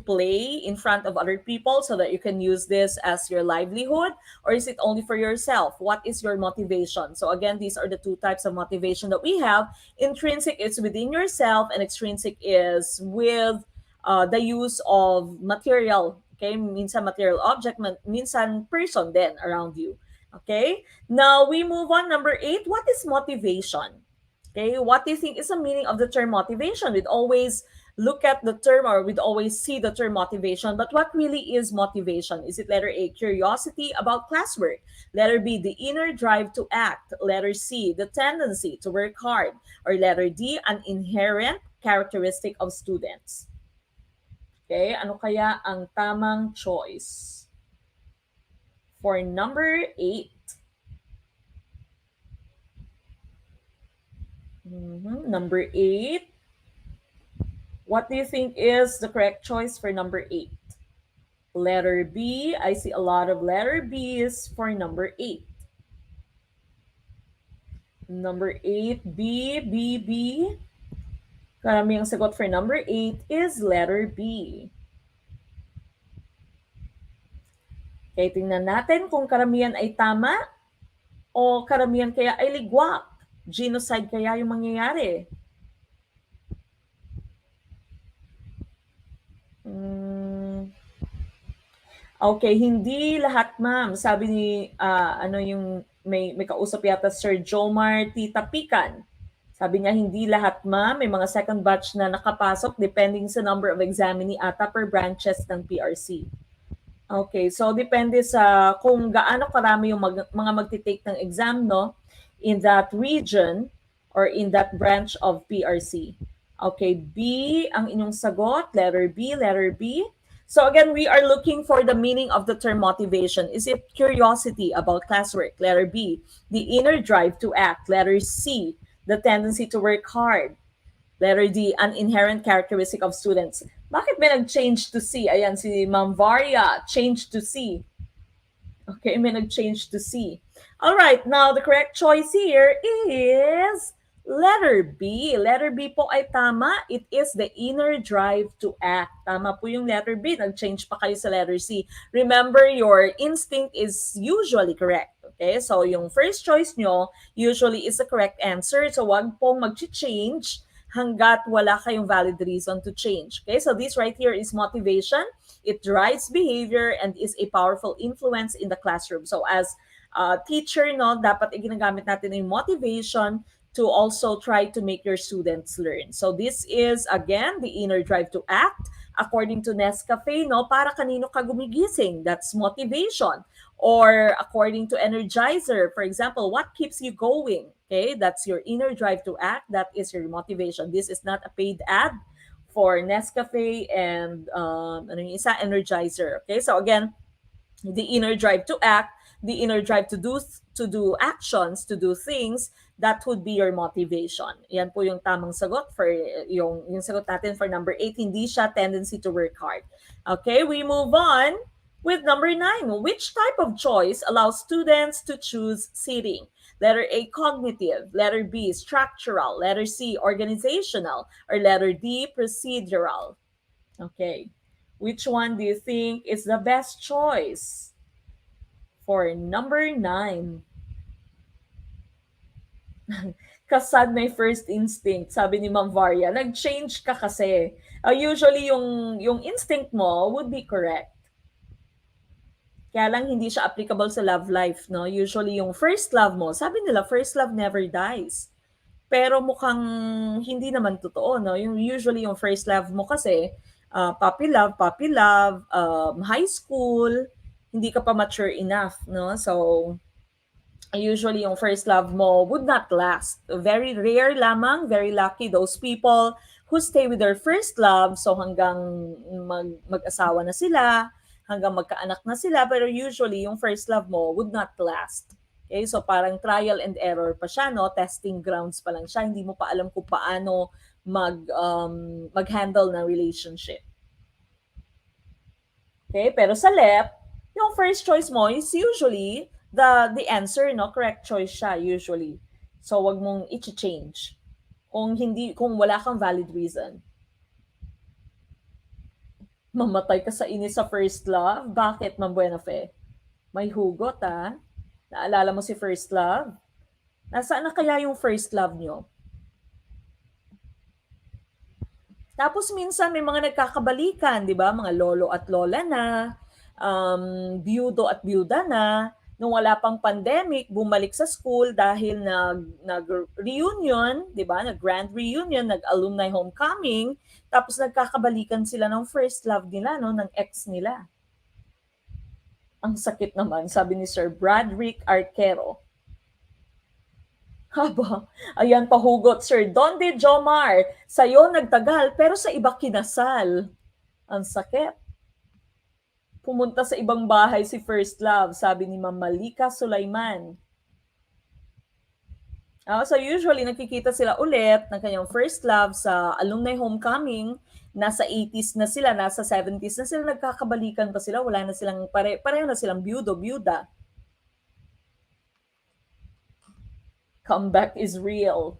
play in front of other people so that you can use this as your livelihood, or is it only for yourself? What is your motivation? So again, these are the 2 types of motivation that we have. Intrinsic is within yourself, and extrinsic is with the use of material. Okay, minsan material object, minsan person then around you. Okay, now we move on. Number 8, what is motivation? Okay, what do you think is the meaning of the term motivation? We'd always look at the term or we'd always see the term motivation, but what really is motivation? Is it letter A, curiosity about classwork? Letter B, the inner drive to act? Letter C, the tendency to work hard? Or letter D, an inherent characteristic of students? Okay, ano kaya ang tamang choice? For number 8. Number 8. What do you think is the correct choice for number 8? Letter B. I see a lot of letter B's for number 8. Number 8, B, B, B. Karaming sagot for number 8 is letter B. Okay, tingnan natin kung karamihan ay tama o karamihan kaya ay ligwak. Genocide kaya yung mangyayari. Okay, hindi lahat, ma'am. Sabi ni ano yung may kausap yata Sir Jomar Tita Pican. Sabi niya hindi lahat, ma'am. May mga second batch na nakapasok depending sa number of examinee ata per branches ng PRC. Okay, so depende sa kung gaano karami yung mga magti-take ng exam, no, in that region or in that branch of PRC. Okay, B ang inyong sagot, letter B, letter B. So again, we are looking for the meaning of the term motivation. Is it curiosity about classwork? Letter B, the inner drive to act. Letter C, the tendency to work hard. Letter D, an inherent characteristic of students. Bakit may nag-change to C? Ayan, si Ma'am Varia, change to C. Okay, may nag-change to C. All right, now the correct choice here is letter B. Letter B po ay tama. It is the inner drive to act. Tama po yung letter B. Nag-change pa kayo sa letter C. Remember, your instinct is usually correct. Okay, so yung first choice nyo usually is the correct answer. So wag pong mag-change hanggat wala kayong valid reason to change. Okay, so this right here is motivation. It drives behavior and is a powerful influence in the classroom. So as a teacher, no, dapat ginagamit natin yung motivation to also try to make your students learn. So this is, again, the inner drive to act. According to Nescafe, no, para kanino ka gumigising? That's motivation. Or according to Energizer, for example, what keeps you going? Okay, that's your inner drive to act. That is your motivation. This is not a paid ad for Nescafe and ano yung isa, Energizer. Okay, so again, the inner drive to act, the inner drive to do actions, to do things, that would be your motivation. Yan po yung tamang sagot for yung sagot natin for number 8. Hindi siya tendency to work hard. Okay, we move on with number 9. Which type of choice allows students to choose seating? Letter A, cognitive. Letter B, structural. Letter C, organizational. Or letter D, procedural. Okay. Which one do you think is the best choice? For number 9. Kasad may first instinct, sabi ni Ma'am Varia. Nag-change ka kasi. Usually, yung instinct mo would be correct. Kaya lang hindi siya applicable sa love life, no? Usually yung first love mo, sabi nila first love never dies. Pero mukhang hindi naman totoo, no? Yung usually yung first love mo kasi puppy love, high school, hindi ka pa mature enough, no? So usually yung first love mo would not last. Very rare lamang, very lucky those people who stay with their first love, so hanggang mag-asawa na sila, hanggang magkaanak na sila, pero usually yung first love mo would not last. Okay, so parang trial and error pa siya, no? Testing grounds pa lang siya, hindi mo pa alam kung paano mag-handle ng relationship. Okay, pero sa left, yung first choice mo is usually the answer, no? Correct choice siya usually. So wag mong i-change kung wala kang valid reason. Mamatay ka sa inis sa first love? Bakit, Ma'am Buenafe? May hugot, ah. Naalala mo si first love? Nasaan na kaya yung first love nyo? Tapos minsan may mga nagkakabalikan, di ba? Mga lolo at lola na, biyudo at biyuda na. Nung wala pang pandemic, bumalik sa school dahil nag-reunion, 'di ba? Nag-grand reunion, nag-alumni homecoming, tapos nagkakabalikan sila ng first love nila, no, ng ex nila. Ang sakit naman, sabi ni Sir Bradrick Arquero. Haba, ayan pahugot, Sir Donde Jomar. Sa'yo nagtagal, pero sa iba kinasal. Ang sakit. Pumunta sa ibang bahay si First Love, sabi ni Ma'am Malika Sulaiman. So usually nakikita sila ulit ng kanyang first love sa alumni homecoming. Nasa 80s na sila, nasa 70s na sila, nagkakabalikan pa sila, wala na silang, pareho na silang byuda. Comeback is real.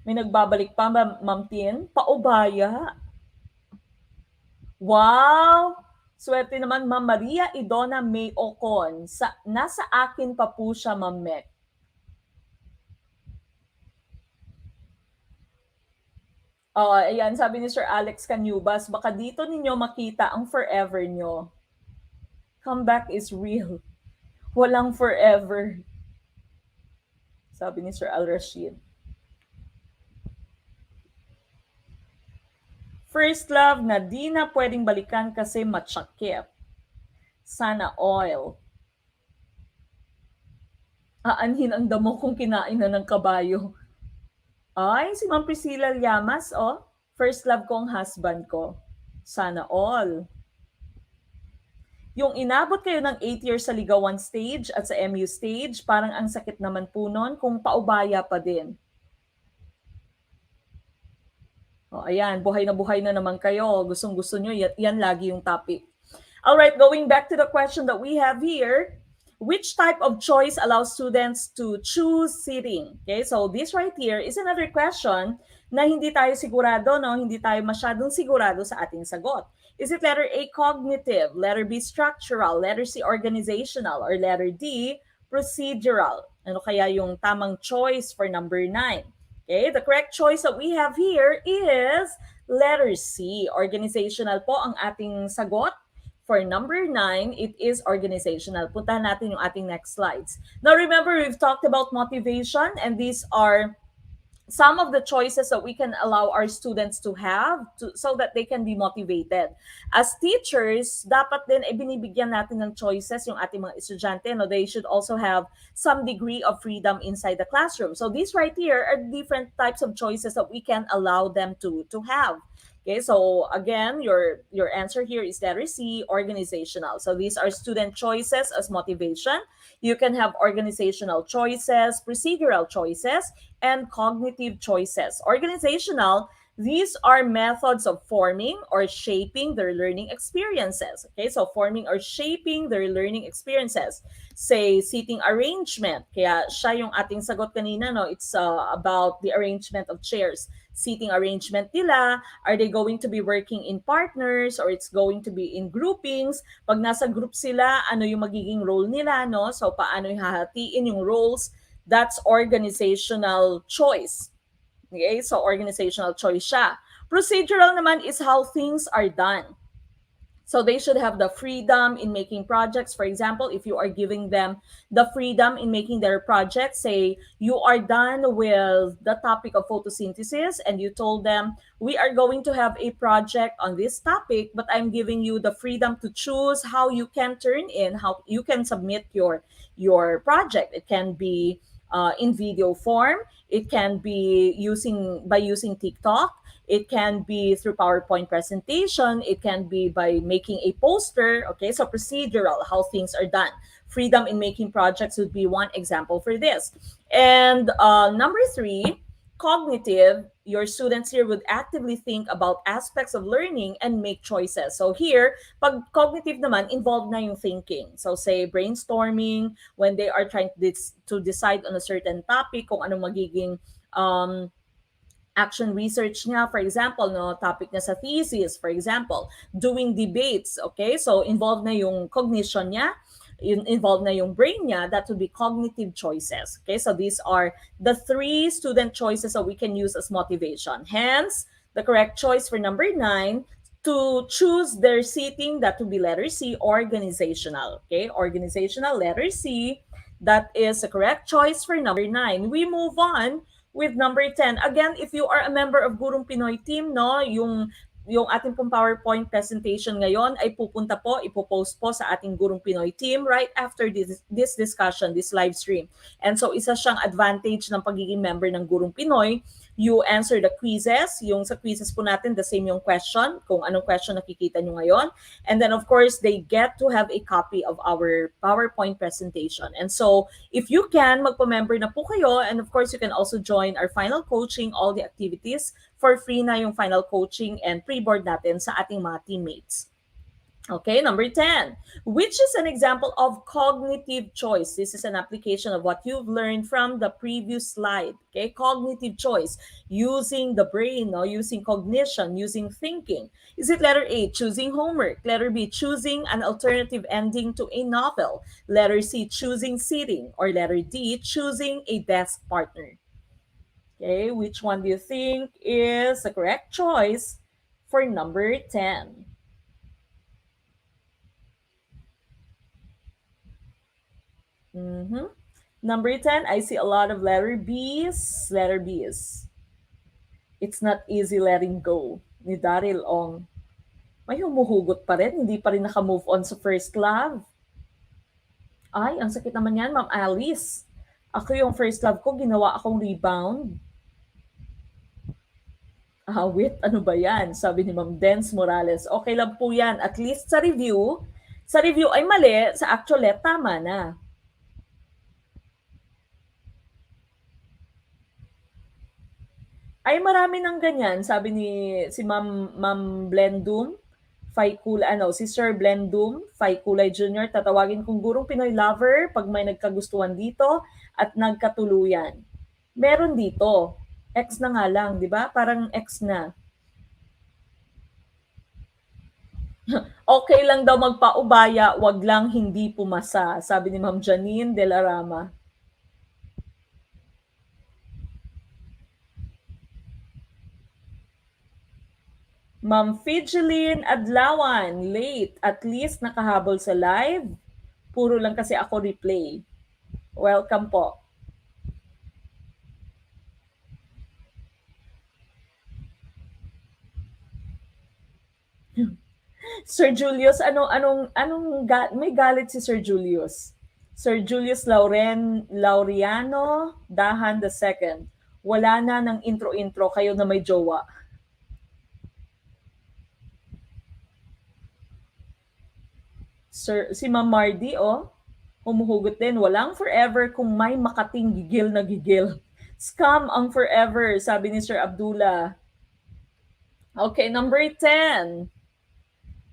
May nagbabalik pa, Ma'am Tien? Paubaya? Wow! Swerte naman, Ma'am Maria Idona May Ocon. Nasa akin pa po siya, Ma'am Mek. Ayan, sabi ni Sir Alex Canyubas, baka dito ninyo makita ang forever nyo. Comeback is real. Walang forever. Sabi ni Sir Al Rashid. First love na di na pwedeng balikan kasi matsakip. Sana oil. Aanhin ang damo kung kinain na ng kabayo. Ay, si Ma'am Priscilla Llamas, first love ko ang husband ko. Sana all. Yung inabot kayo ng 8 years sa ligawan stage at sa MU stage, parang ang sakit naman po nun kung paubaya pa din. Ayan, buhay na naman kayo. Gustong-gusto nyo, yan lagi yung topic. All right, going back to the question that we have here, which type of choice allows students to choose sitting? Okay, so this right here is another question na hindi tayo sigurado, no? Hindi tayo masyadong sigurado sa ating sagot. Is it letter A, cognitive, letter B, structural, letter C, organizational, or letter D, procedural? Ano kaya yung tamang choice for number 9? Okay, the correct choice that we have here is letter C. Organizational po ang ating sagot. For number 9, it is organizational. Puntahan natin yung ating next slides. Now remember, we've talked about motivation, and these are some of the choices that we can allow our students to have so that they can be motivated. As teachers, dapat din binibigyan natin ng choices yung ating mga estudyante. No? They should also have some degree of freedom inside the classroom. So these right here are different types of choices that we can allow them to have. Okay, so again, your answer here is letter C, organizational. So these are student choices as motivation. You can have organizational choices, procedural choices, and cognitive choices. Organizational, these are methods of forming or shaping their learning experiences. Okay, so forming or shaping their learning experiences. Say, seating arrangement. Kaya siya yung ating sagot kanina, no? It's about the arrangement of chairs. Seating arrangement nila, are they going to be working in partners or it's going to be in groupings? Pag nasa group sila, ano yung magiging role nila, no? So paano hahatiin yung roles? That's organizational choice. Okay, so organizational choice siya. Procedural naman is how things are done. So they should have the freedom in making projects. For example, if you are giving them the freedom in making their project, say you are done with the topic of photosynthesis and you told them, we are going to have a project on this topic, but I'm giving you the freedom to choose how you can turn in, how you can submit your project. It can be in video form. It can be using TikTok. It can be through PowerPoint presentation. It can be by making a poster. Okay, so procedural, how things are done. Freedom in making projects would be one example for this. And number 3, cognitive, your students here would actively think about aspects of learning and make choices. So here, pag cognitive naman, involved na yung thinking. So say brainstorming, when they are trying to decide on a certain topic, kung ano magiging action research niya, for example, no, topic niya sa thesis, for example, doing debates, okay? So involved na yung cognition niya, involved na yung brain niya, that would be cognitive choices. Okay, so these are the 3 student choices that we can use as motivation. Hence, the correct choice for number 9, to choose their seating, that would be letter C, organizational. Okay, organizational, letter C. That is the correct choice for number 9. We move on with number 10. Again, if you are a member of Gurong Pinoy team, no, yung ating pong PowerPoint presentation ngayon ay pupunta po, ipopost po sa ating Gurong Pinoy team right after this discussion, this live stream. And so isa siyang advantage ng pagiging member ng Gurong Pinoy. You answer the quizzes. Yung sa quizzes po natin, the same yung question, kung anong question nakikita nyo ngayon. And then of course, they get to have a copy of our PowerPoint presentation. And so if you can, magpa-member na po kayo. And of course, you can also join our final coaching, all the activities. For free na yung final coaching and pre-board natin sa ating mga teammates. Okay, number 10, which is an example of cognitive choice. This is an application of what you've learned from the previous slide. Okay, cognitive choice, using the brain, no? Using cognition, using thinking. Is it letter A, choosing homework? Letter B, choosing an alternative ending to a novel? Letter C, choosing sitting? Or letter D, choosing a desk partner? Okay, which one do you think is the correct choice for number 10? Mm-hmm. Number 10, I see a lot of letter B's. Letter B's. It's not easy letting go ni Daryl Ong. May humuhugot pa rin, hindi pa rin naka-move on sa first love. Ay, ang sakit naman yan, Ma'am Alice. Ako yung first love ko, ginawa akong rebound. Awit, ano ba yan? Sabi ni Ma'am Dens Morales. Okay lang po yan. At least sa review ay mali, sa actual tama na. Ay marami ng ganyan, sabi ni si Ma'am Blendum, si Sir Blendum, Kulay Jr., tatawagin kong gurong Pinoy lover pag may nagkagustuhan dito at nagkatuluyan. Meron dito. Ex na nga lang, di ba? Parang ex na. Okay lang daw magpaubaya, wag lang hindi pumasa, sabi ni Ma'am Janine De La Rama. Ma'am Figeline Adlawan, late. At least nakahabol sa live. Puro lang kasi ako replay. Welcome po. Sir Julius, may galit si Sir Julius. Sir Julius Laureano Dahan II. Wala na ng intro-intro kayo na may jowa. Si Ma'am Mardy, humuhugot din. Walang forever kung may makating gigil na gigil. Scam ang forever, sabi ni Sir Abdullah. Okay, number 10.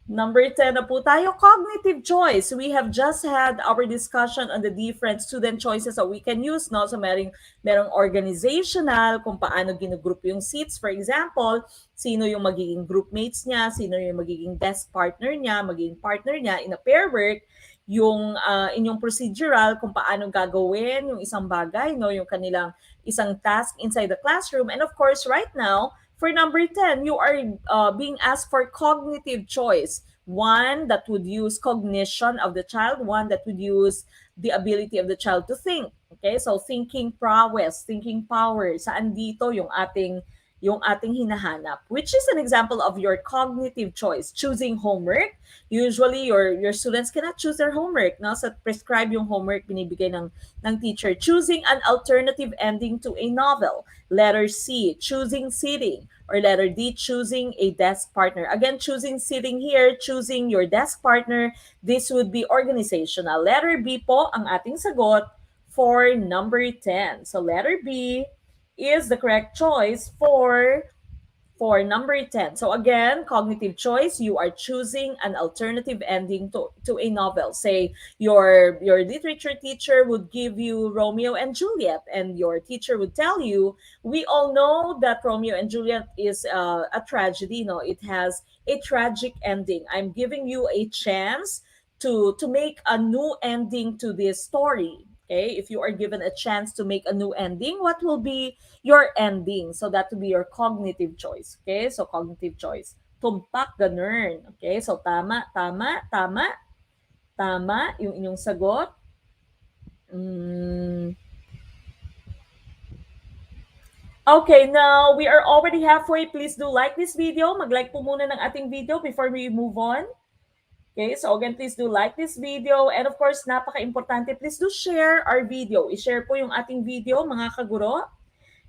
Number 10 na po tayo, cognitive choice. We have just had our discussion on the different student choices that we can use, no? So merong organizational, kung paano ginugroup yung seats. For example, sino yung magiging groupmates niya, sino yung magiging desk partner niya, magiging partner niya in a pair work, yung inyong procedural, kung paano gagawin yung isang bagay, no? Yung kanilang isang task inside the classroom. And of course, right now, for number 10, you are being asked for cognitive choice. One that would use cognition of the child, one that would use the ability of the child to think. Okay, so thinking prowess, thinking power, saan dito yung ating hinahanap, which is an example of your cognitive choice. Choosing homework, usually your students cannot choose their homework, no? So prescribe yung homework binibigay ng teacher. Choosing an alternative ending to a novel. Letter C, choosing sitting. Or letter D, choosing a desk partner. Again, choosing sitting here, choosing your desk partner, this would be organizational. Letter B po ang ating sagot for number 10. So letter B is the correct choice for number 10. So again, cognitive choice, you are choosing an alternative ending to a novel. Say your literature teacher would give you Romeo and Juliet, and your teacher would tell you, we all know that Romeo and Juliet is a tragedy. No, it has a tragic ending. I'm giving you a chance to make a new ending to this story. Okay, if you are given a chance to make a new ending, what will be your ending? So that will be your cognitive choice. Okay, so cognitive choice. Tumpak, ganun. Okay, so tama yung inyong sagot. Mm. Okay, now we are already halfway. Please do like this video. Mag-like po muna ng ating video before we move on. Okay, so again, please do like this video. And of course, napaka-importante, please do share our video. I-share po yung ating video, mga kaguro.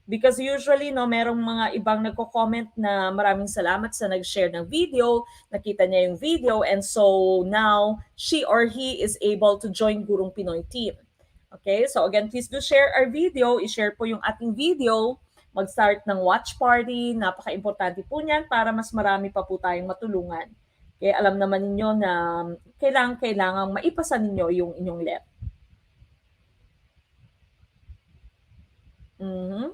Because usually, no, merong mga ibang nagko-comment na maraming salamat sa nag-share ng video, nakita niya yung video, and so now, she or he is able to join Gurong Pinoy team. Okay, so again, please do share our video. I-share po yung ating video. Mag-start ng watch party. Napaka-importante po niyan para mas marami pa po tayong matulungan. Okay, alam naman ninyo na kailangang maipasa ninyo yung inyong LEP. Mm-hmm.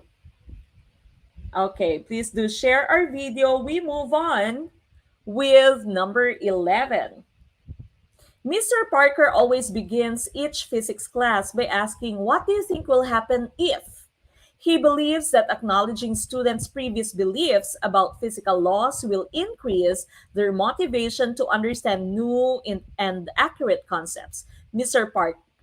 Okay, please do share our video. We move on with number 11. Mr. Parker always begins each physics class by asking, what do you think will happen if? He believes that acknowledging students' previous beliefs about physical laws will increase their motivation to understand new and accurate concepts. Mr.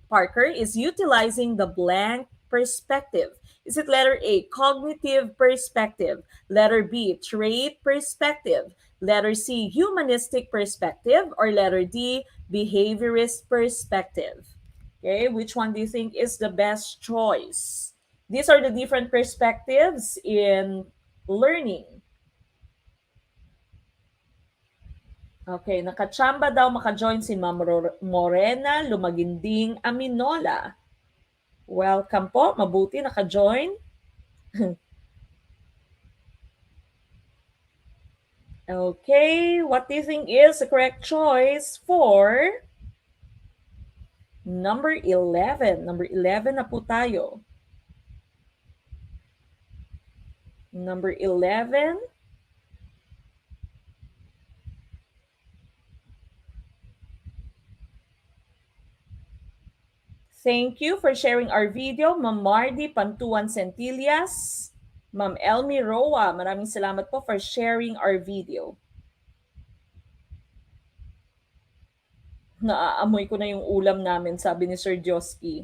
Parker is utilizing the blank perspective. Is it letter A, cognitive perspective? Letter B, trait perspective? Letter C, humanistic perspective? Or letter D, behaviorist perspective? Okay, which one do you think is the best choice? These are the different perspectives in learning. Okay, nakachamba daw maka-join si Ma'am Morena Lumaginding Aminola. Welcome po, mabuti naka-join. Okay, what do you think is the correct choice for number 11? Number 11 na po tayo. Number 11. Thank you for sharing our video, Ma'am Mardy Pantuan Centillas, Ma'am Elmi Roa. Maraming salamat po for sharing our video. Naaamoy ko na yung ulam namin, sabi ni Sir Josky.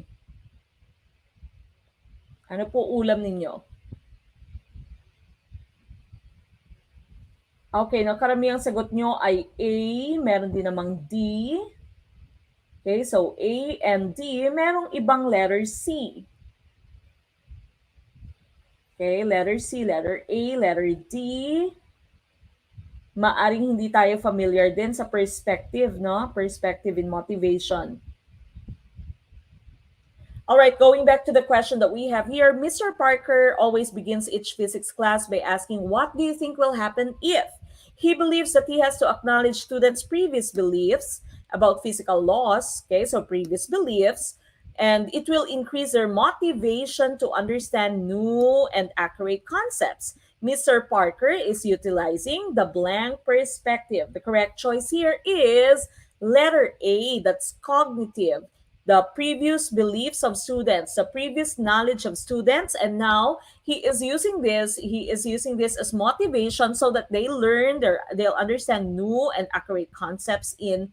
Ano po ulam ninyo? Okay, no, karamihang sagot nyo ay A, meron din namang D. Okay, so A and D, merong ibang letter C. Okay, letter C, letter A, letter D. Maaring hindi tayo familiar din sa perspective, no? Perspective in motivation. All right, going back to the question that we have here, Mr. Parker always begins each physics class by asking, what do you think will happen if? He believes that he has to acknowledge students' previous beliefs about physical laws, okay, so previous beliefs, and it will increase their motivation to understand new and accurate concepts. Mr. Parker is utilizing the blank perspective. The correct choice here is letter A, that's cognitive. The previous beliefs of students, the previous knowledge of students, and now he is using this as motivation so that they'll understand new and accurate concepts in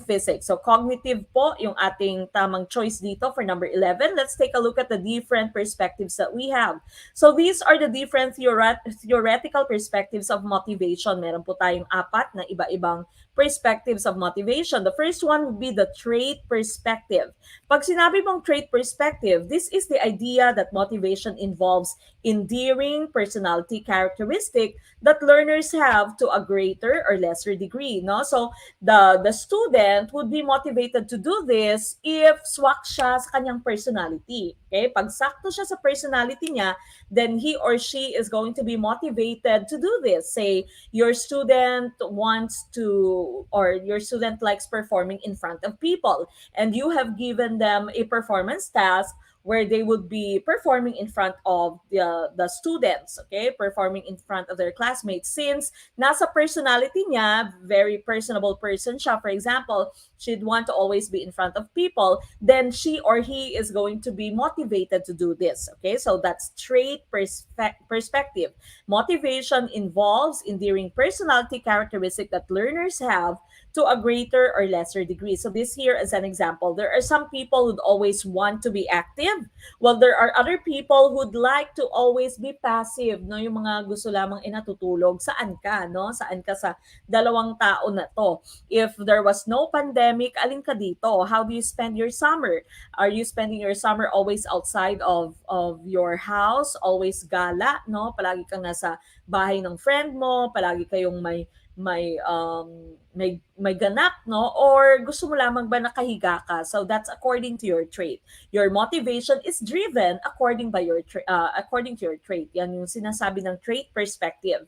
physics. So cognitive po yung ating tamang choice dito for number 11. Let's take a look at the different perspectives that we have. So these are the different theoretical perspectives of motivation. Meron po tayong apat na iba-ibang perspectives of motivation. The first one would be the trait perspective. Pag sinabi mong trait perspective, this is the idea that motivation involves endearing personality characteristic that learners have to a greater or lesser degree, no? So the student would be motivated to do this if swak siya sa kanyang personality. Okay? Pag sakto siya sa personality niya, then he or she is going to be motivated to do this. Say, your student wants to, or your student likes performing in front of people, and you have given them a performance task where they would be performing in front of the students, okay? Performing in front of their classmates. Since nasa personality niya, very personable person siya, for example, she'd want to always be in front of people, then she or he is going to be motivated to do this, okay? So that's trait perspective. Motivation involves endearing personality characteristic that learners have to a greater or lesser degree. So this here is an example. There are some people who'd always want to be active, while there are other people who'd like to always be passive, no? Yung mga gusto lamang inatutulog. Saan ka, no? Saan ka sa dalawang tao na to? If there was no pandemic, alin ka dito? How do you spend your summer? Are you spending your summer always outside of your house, always gala, no? Palagi kang nasa bahay ng friend mo, palagi kayong may ganap, no? Or gusto mo lamang ba nakahiga ka? So that's according to your trait. Your motivation is driven according to your trait. Yan yung sinasabi ng trait perspective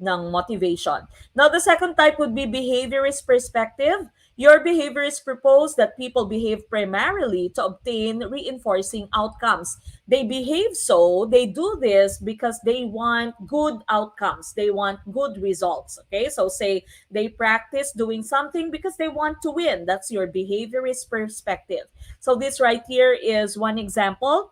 ng motivation. Now, the second type would be behaviorist perspective. Your behaviorists propose that people behave primarily to obtain reinforcing outcomes. They behave so, they do this because they want good outcomes. They want good results. Okay, so say they practice doing something because they want to win. That's your behaviorist perspective. So this right here is one example.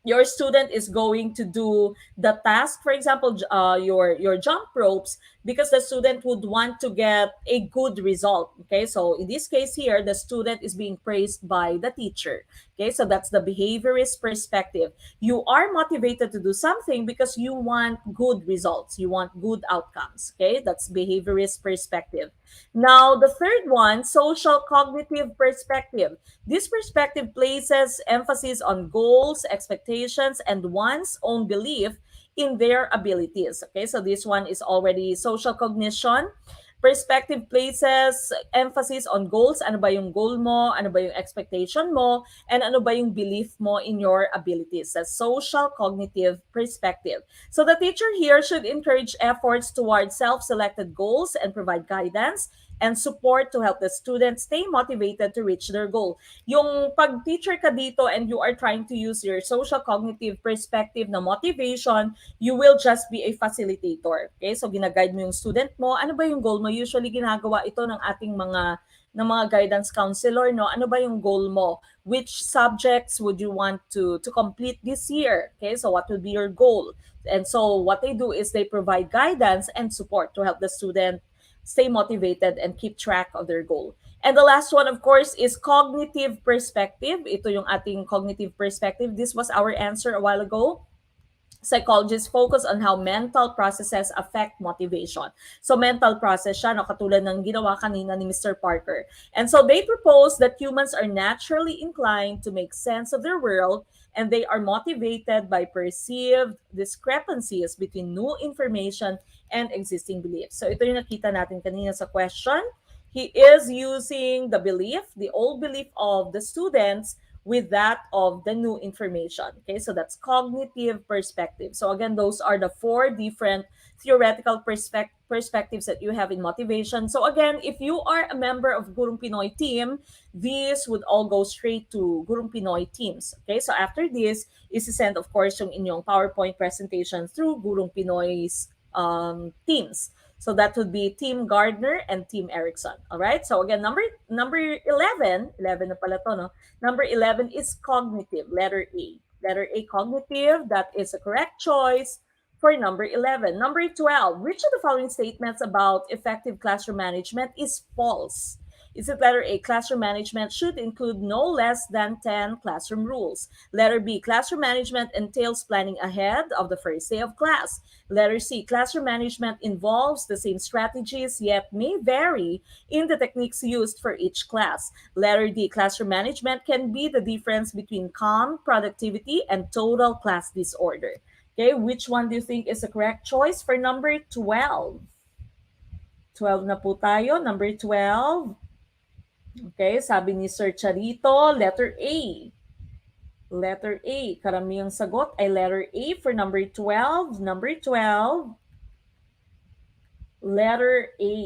Your student is going to do the task, for example, your jump ropes, because the student would want to get a good result. Okay, so in this case here, the student is being praised by the teacher. Okay, so that's the behaviorist perspective. You are motivated to do something because you want good results, you want good outcomes. Okay, that's behaviorist perspective. Now the third one, social cognitive perspective. This perspective places emphasis on goals, expectations, and one's own belief in their abilities. Okay, so this one is already social cognition. Perspective places emphasis on goals. Ano ba yung goal mo? Ano ba yung expectation mo? And ano ba yung belief mo in your abilities? That's social cognitive perspective. So the teacher here should encourage efforts towards self-selected goals and provide guidance and support to help the students stay motivated to reach their goal. Yung pag-teacher ka dito and you are trying to use your social cognitive perspective na motivation, you will just be a facilitator. Okay? So gina-guide mo yung student mo. Ano ba yung goal mo? Usually ginagawa ito ng mga guidance counselor, no? Ano ba yung goal mo? Which subjects would you want to complete this year? Okay? So what would be your goal? And so what they do is they provide guidance and support to help the student stay motivated and keep track of their goal. And the last one, of course, is cognitive perspective. Ito yung ating cognitive perspective. This was our answer a while ago. Psychologists focus on how mental processes affect motivation. So mental process siya, no, katulad ng ginawa kanina ni Mr. Parker. And so they propose that humans are naturally inclined to make sense of their world, and they are motivated by perceived discrepancies between new information and existing beliefs. So ito yung nakita natin kanina sa question. He is using the old belief of the students with that of the new information. Okay, so that's cognitive perspective. So again, those are the four different theoretical perspectives that you have in motivation. So again, if you are a member of Gurung Pinoy team, these would all go straight to Gurung Pinoy teams. Okay, so after this, is send of course yung inyong PowerPoint presentation through Gurung Pinoy's teams. So that would be Team Gardner and Team Erickson. All right. So again, number 11 na pala to, no? Number 11 is cognitive, letter A. Letter A, cognitive. That is a correct choice for number 11. Number 12, which of the following statements about effective classroom management is false? Is it letter A, classroom management should include no less than 10 classroom rules? Letter B, classroom management entails planning ahead of the first day of class. Letter C, classroom management involves the same strategies yet may vary in the techniques used for each class. Letter D, classroom management can be the difference between calm productivity and total class disorder. Okay, which one do you think is the correct choice for number 12? 12 na po tayo. Number 12. Okay, sabi ni Sir Charito, letter A. Letter A. Karamihang sagot ay letter A for number 12. Number 12, letter A.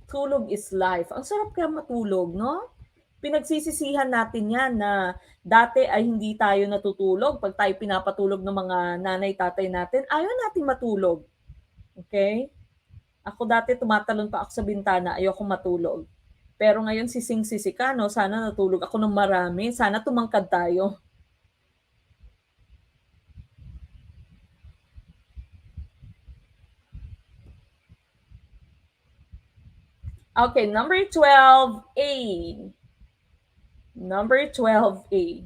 Tulog is life. Ang sarap kaya matulog, no? Pinagsisisihan natin yan na dati ay hindi tayo natutulog. Pag tayo pinapatulog ng mga nanay, tatay natin, ayaw natin matulog. Okay? Ako dati tumatalon pa ako sa bintana, ayoko matulog. Pero ngayon sising-sisi ka, no? Sana natulog ako ng marami. Sana tumangkad tayo. Okay, number 12A. Number 12A.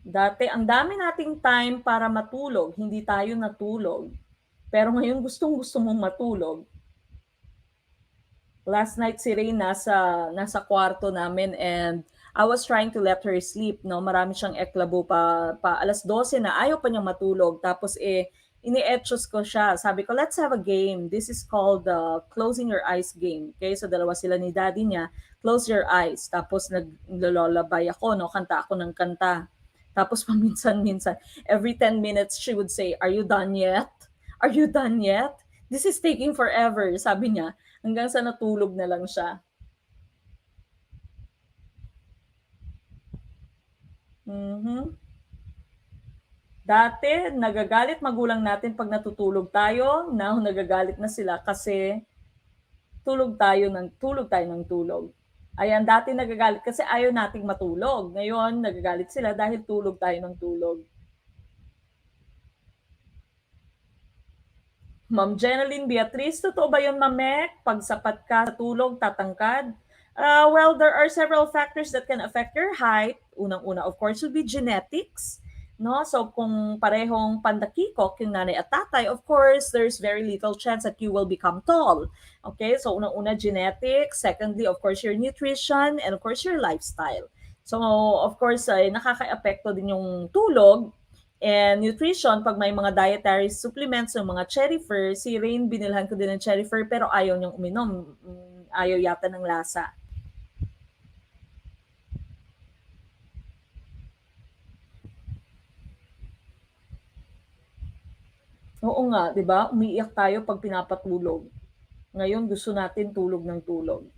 Dati, ang dami nating time para matulog, hindi tayo natulog. Pero ngayon gustong-gusto mong matulog. Last night si Ray nasa kwarto namin and I was trying to let her sleep, no? Marami siyang eklabo pa alas 12 na ayaw pa niyang matulog. Tapos ini-etchos ko siya. Sabi ko, let's have a game. This is called the Closing Your Eyes game. Okay? So dalawa sila ni daddy niya. Close your eyes. Tapos naglalabay ako, no? Kanta ako ng kanta. Tapos paminsan-minsan, every 10 minutes she would say, "Are you done yet? Are you done yet? This is taking forever," sabi niya. Hanggang sa natulog na lang siya. Mhm. Dati, nagagalit magulang natin pag natutulog tayo. Now, nagagalit na sila kasi tulog tayo ng tulog. Ayan, dati nagagalit kasi ayaw nating matulog. Ngayon, nagagalit sila dahil tulog tayo ng tulog. Ma'am Jeneline Beatrice, totoo ba yun, Mamek? Pag sapat ka sa tulog, tatangkad? Well, there are several factors that can affect your height. Unang-una, of course, would be genetics. No? So, kung parehong pandakikok yung nanay at tatay, of course, there's very little chance that you will become tall. Okay? So, unang-una, genetics. Secondly, of course, your nutrition. And of course, your lifestyle. So, of course, nakaka-apekto din yung tulog and nutrition pag may mga dietary supplements ng mga cherry fur. Si Rain, binilhan ko din ng cherry fur pero ayaw niyang uminom. Ayaw yata ng lasa. Oo nga, 'di ba? Umiiyak tayo pag pinapatulog. Ngayon gusto natin tulog ng tulog.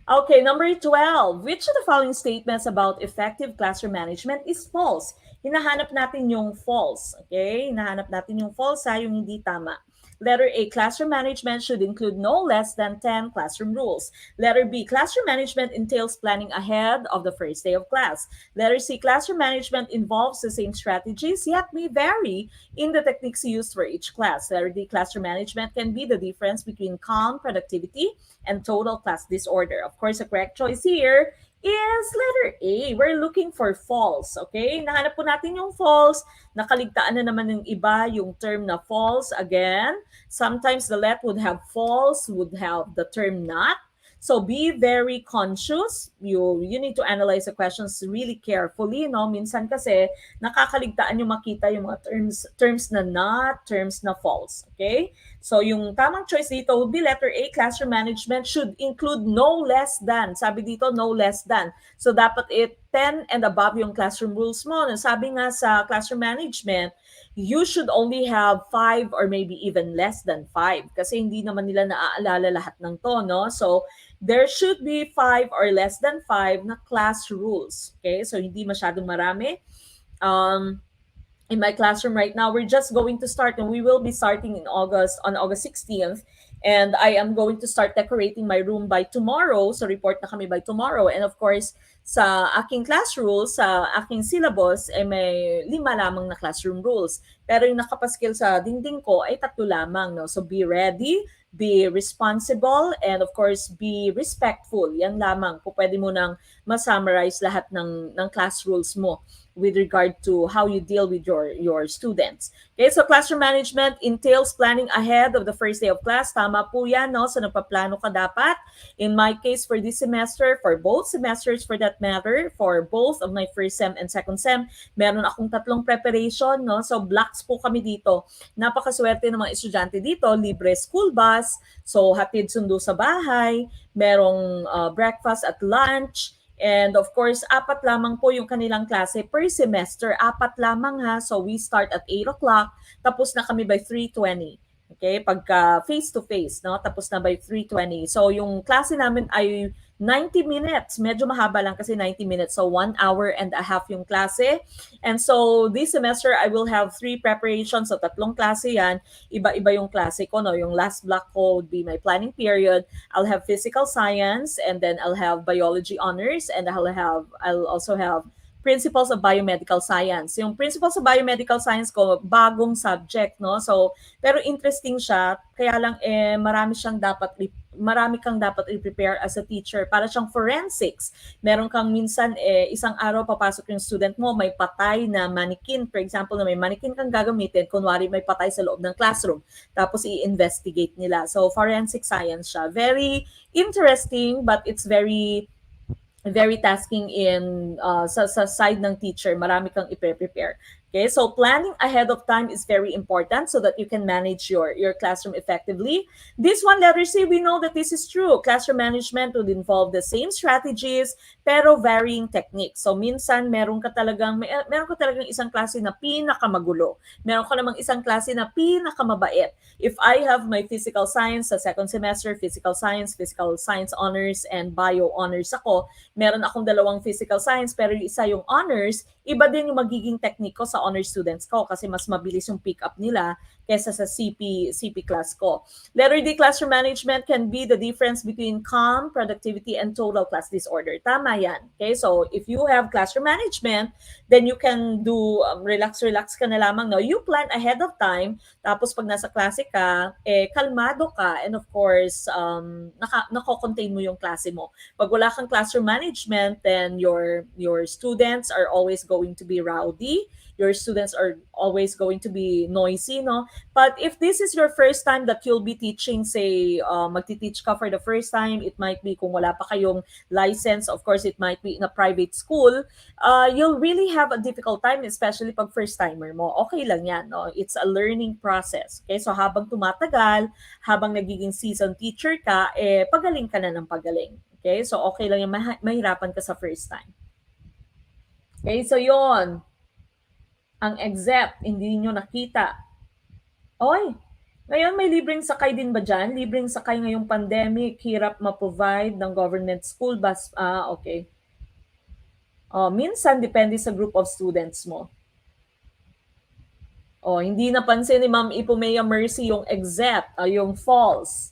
Okay, number 12. Which of the following statements about effective classroom management is false? Hinahanap natin yung false. Okay? Hinahanap natin yung false, yung hindi tama. Letter A, classroom management should include no less than 10 classroom rules. Letter B, classroom management entails planning ahead of the first day of class. Letter C, classroom management involves the same strategies yet may vary in the techniques used for each class. Letter D, classroom management can be the difference between calm productivity and total class disorder. Of course, the correct choice here is letter A. We're looking for false, okay? Nahanap po natin yung false. Nakaligtaan na naman ng iba yung term na false. Again, sometimes the let would have false, would have the term not. So be very conscious. You need to analyze the questions really carefully, no? Minsan kasi nakakaligtaan yung makita yung mga terms na not, terms na false, okay? So yung tamang choice dito would be letter A, classroom management should include no less than. Sabi dito, no less than. So dapat 10 and above yung classroom rules mo. Sabi nga sa classroom management, you should only have 5 or maybe even less than 5 kasi hindi naman nila naaalala lahat ng to, no? So there should be 5 or less than 5 na class rules. Okay? So hindi masyadong marami. In my classroom right now, we're just going to start and we will be starting on August 16th. And I am going to start decorating my room by tomorrow. So report na kami by tomorrow. And of course, sa aking class rules, sa aking syllabus, may 5 lamang na classroom rules. Pero yung nakapaskil sa dingding ko ay 3 lamang. No? So be ready, be responsible, and of course, be respectful. Yan lamang. Kung pwede mo nang ma-summarize lahat ng class rules mo with regard to how you deal with your students. Okay, so classroom management entails planning ahead of the first day of class. Tama po yan, no? So nagpaplano ka dapat. In my case, for this semester, for both semesters for that matter, for both of my first sem and second sem, meron akong 3 preparation, no? So blocks po kami dito. Napakaswerte ng mga estudyante dito, libre school bus, so hatid sundo sa bahay, merong breakfast at lunch, and of course, 4 lamang po yung kanilang klase per semester. 4 lamang ha. So we start at 8 o'clock. Tapos na kami by 3:20. Okay? Pagka face-to-face, no? Tapos na by 3:20. So yung klase namin ay 90 minutes. Medyo mahaba lang kasi 90 minutes. So 1 hour and a half yung klase. And so this semester, I will have 3 preparations. So 3 klase yan. Iba-iba yung klase ko. No? Yung last block ko would be my planning period. I'll have physical science and then I'll have biology honors and I'll also have Principles of Biomedical Science. Yung Principles of Biomedical Science ko, bagong subject, no? So, pero interesting siya, kaya lang marami kang dapat i-prepare as a teacher. Para siyang forensics. Meron kang minsan, isang araw papasok yung student mo, may patay na mannequin. For example, na may mannequin kang gagamitin, kunwari may patay sa loob ng classroom. Tapos i-investigate nila. So, forensic science siya. Very interesting, but it's very tasking in sa side ng teacher, marami kang i-prepare. Okay, so planning ahead of time is very important so that you can manage your classroom effectively. This one, letter C, we know that this is true. Classroom management would involve the same strategies pero varying techniques. So minsan meron ka talagang isang klase na pinakamagulo. Meron ka namang isang klase na pinakamabait. If I have my physical science sa second semester, physical science honors and bio honors ako, meron akong dalawang physical science pero yung isa yung honors, iba din yung magiging technique ko sa honor students ko kasi mas mabilis yung pick up nila kaysa sa CP class ko. Letter D, classroom management can be the difference between calm, productivity, and total class disorder. Tama yan. Okay, so if you have classroom management, then you can do relax ka na lamang. No? You plan ahead of time, tapos pag nasa klase ka, kalmado ka, and of course, nako-contain mo yung klase mo. Pag wala kang classroom management, then your students are always going to be rowdy. Your students are always going to be noisy, no? But if this is your first time that you'll be teaching, say, magti-teach ka for the first time, it might be kung wala pa kayong license, of course, it might be in a private school, you'll really have a difficult time, especially pag first-timer mo. Okay lang yan, no? It's a learning process. Okay, so habang tumatagal, habang nagiging seasoned teacher ka, pagaling ka na ng pagaling. Okay, so okay lang yung mahirapan ka sa first time. Okay, so yon ang except, hindi nyo nakita. Oy, ngayon may libreng sakay din ba dyan? Libreng sakay ngayong pandemic, hirap ma-provide ng government school bus. Okay. Minsan, depende sa group of students mo. Hindi napansin ni Ma'am Ipumea Mercy yung except, yung false.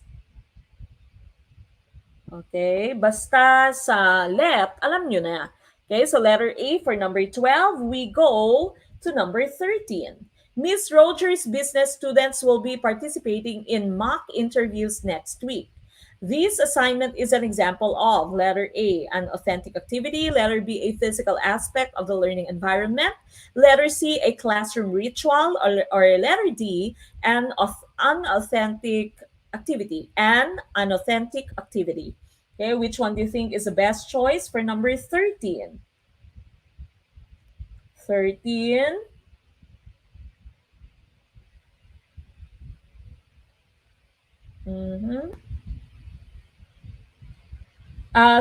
Okay, basta sa let, alam nyo na. Okay, so letter A for number 12, we go to number 13. Miss Rogers' business students will be participating in mock interviews next week. This assignment is an example of letter A, an authentic activity, letter B, a physical aspect of the learning environment, letter C, a classroom ritual, or letter D, an unauthentic activity, an unauthentic activity. Okay, which one do you think is the best choice for number 13? 13.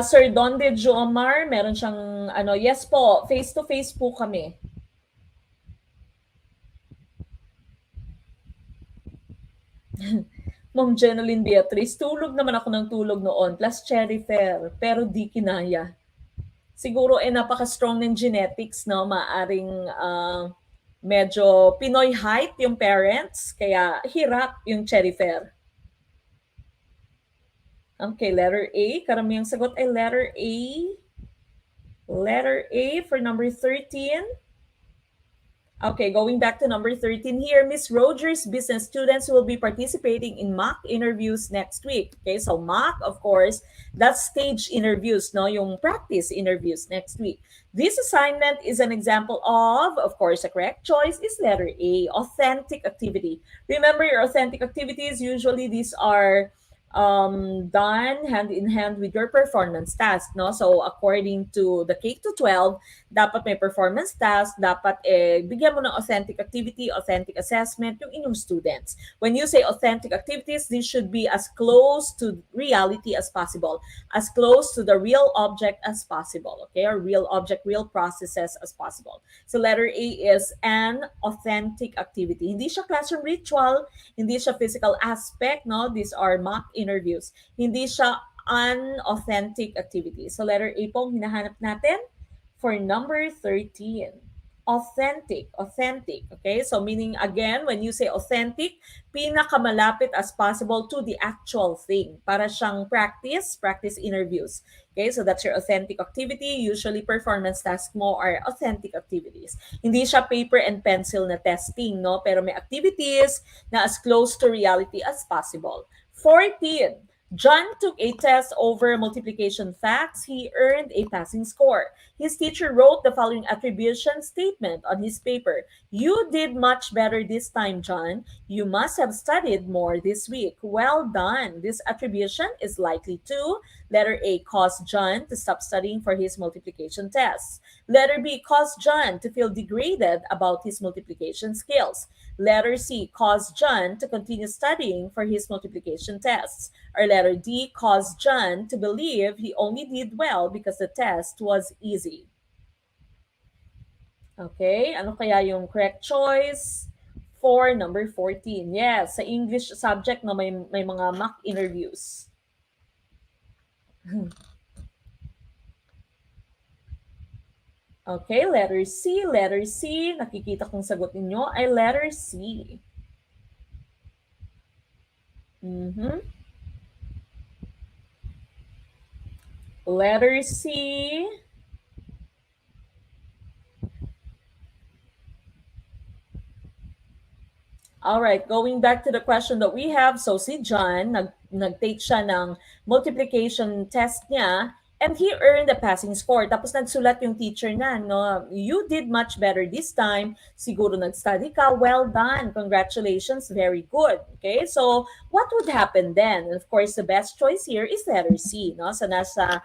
Sir Don de Jomar, meron siyang yes po, face-to-face po kami. Ma'am Jeneline Beatrice, tulog naman ako ng tulog noon, plus cherry fair, pero di kinaya. Siguro napaka-strong ng genetics, no? Maaring medyo Pinoy height yung parents, kaya hirap yung cherry fair. Okay, letter A. Karamihang sagot ay letter A. Letter A for number 13. Okay, going back to number 13 here, Miss Rogers' business students will be participating in mock interviews next week. Okay, so mock, of course, that's stage interviews, no? Yung practice interviews next week. This assignment is an example of course, the correct choice is letter A, authentic activity. Remember your authentic activities, usually these are done hand in hand with your performance task, no? So according to the K to 12, dapat may performance task, dapat bigyan mo ng authentic activity, authentic assessment yung inyong students. When you say authentic activities, this should be as close to reality as possible, as close to the real object as possible, okay? Or real object, real processes as possible. So letter A is an authentic activity. Hindi siya classroom ritual, hindi siya physical aspect, no? These are mock interviews. Hindi siya unauthentic activity. So letter A po ang hinahanap natin for number 13. Authentic. Okay? So meaning again, when you say authentic, pinakamalapit as possible to the actual thing. Para siyang practice interviews. Okay, so that's your authentic activity. Usually, performance task mo are authentic activities. Hindi siya paper and pencil na testing, no? Pero may activities na as close to reality as possible. 14. John took a test over multiplication facts. He earned a passing score. His teacher wrote the following attribution statement on his paper. You did much better this time, John. You must have studied more this week. Well done. This attribution is likely to letter A, cause John to stop studying for his multiplication tests. Letter B, cause John to feel degraded about his multiplication skills. Letter C, cause John to continue studying for his multiplication tests. Or letter D, cause John to believe he only did well because the test was easy. Okay, ano kaya yung correct choice for number 14? Yes, sa English subject na may mga mock interviews. Okay, letter C, letter C. Nakikita kong sagot ninyo ay letter C. Mm-hmm. Letter C. All right, going back to the question that we have. So si John, nag-take siya ng multiplication test niya and he earned a passing score. Tapos nagsulat yung teacher na, no? You did much better this time. Siguro nag-study ka. Well done. Congratulations. Very good. Okay, so what would happen then? Of course, the best choice here is letter C, no? So nasa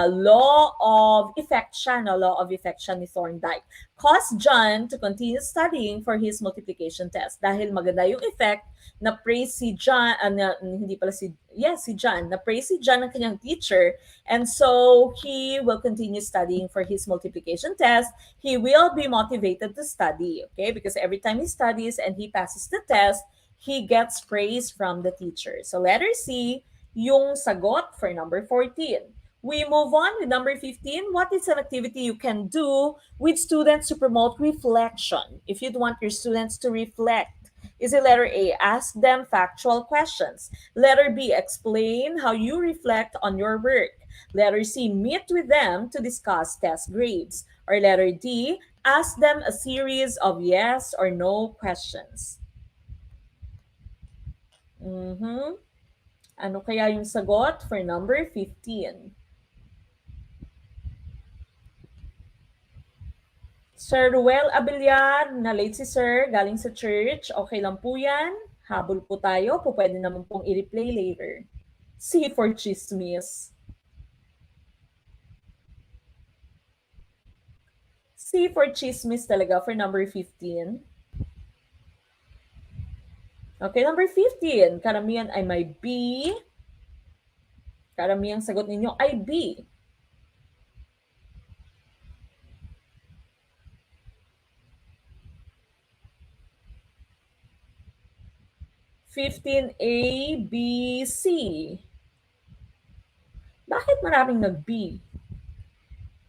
law of effect siya, no? Law of effect siya ni Thorndike. Caused John to continue studying for his multiplication test. Dahil maganda yung effect, na-praise si John, hindi pala si, yes, si John, na-praise si John ng kanyang teacher, and so he will continue studying for his multiplication test. He will be motivated to study, okay? Because every time he studies and he passes the test, he gets praise from the teacher. So letter C, yung sagot for number 14. We move on with number 15. What is an activity you can do with students to promote reflection? If you'd want your students to reflect, is it letter A, ask them factual questions? Letter B, explain how you reflect on your work. Letter C, meet with them to discuss test grades. Or letter D, ask them a series of yes or no questions. Mm-hmm. Ano kaya yung sagot for number 15? Sir Ruel Abellar, na late si Sir, galing sa church. Okay lang po yan. Habol po tayo. Po pwede naman pong i-replay later. C for chismis. C for chismis talaga for number 15. Okay, number 15. Karamihan ay may B. Karamihang sagot ninyo ay B. 15A, B, C. Bakit maraming nag-B?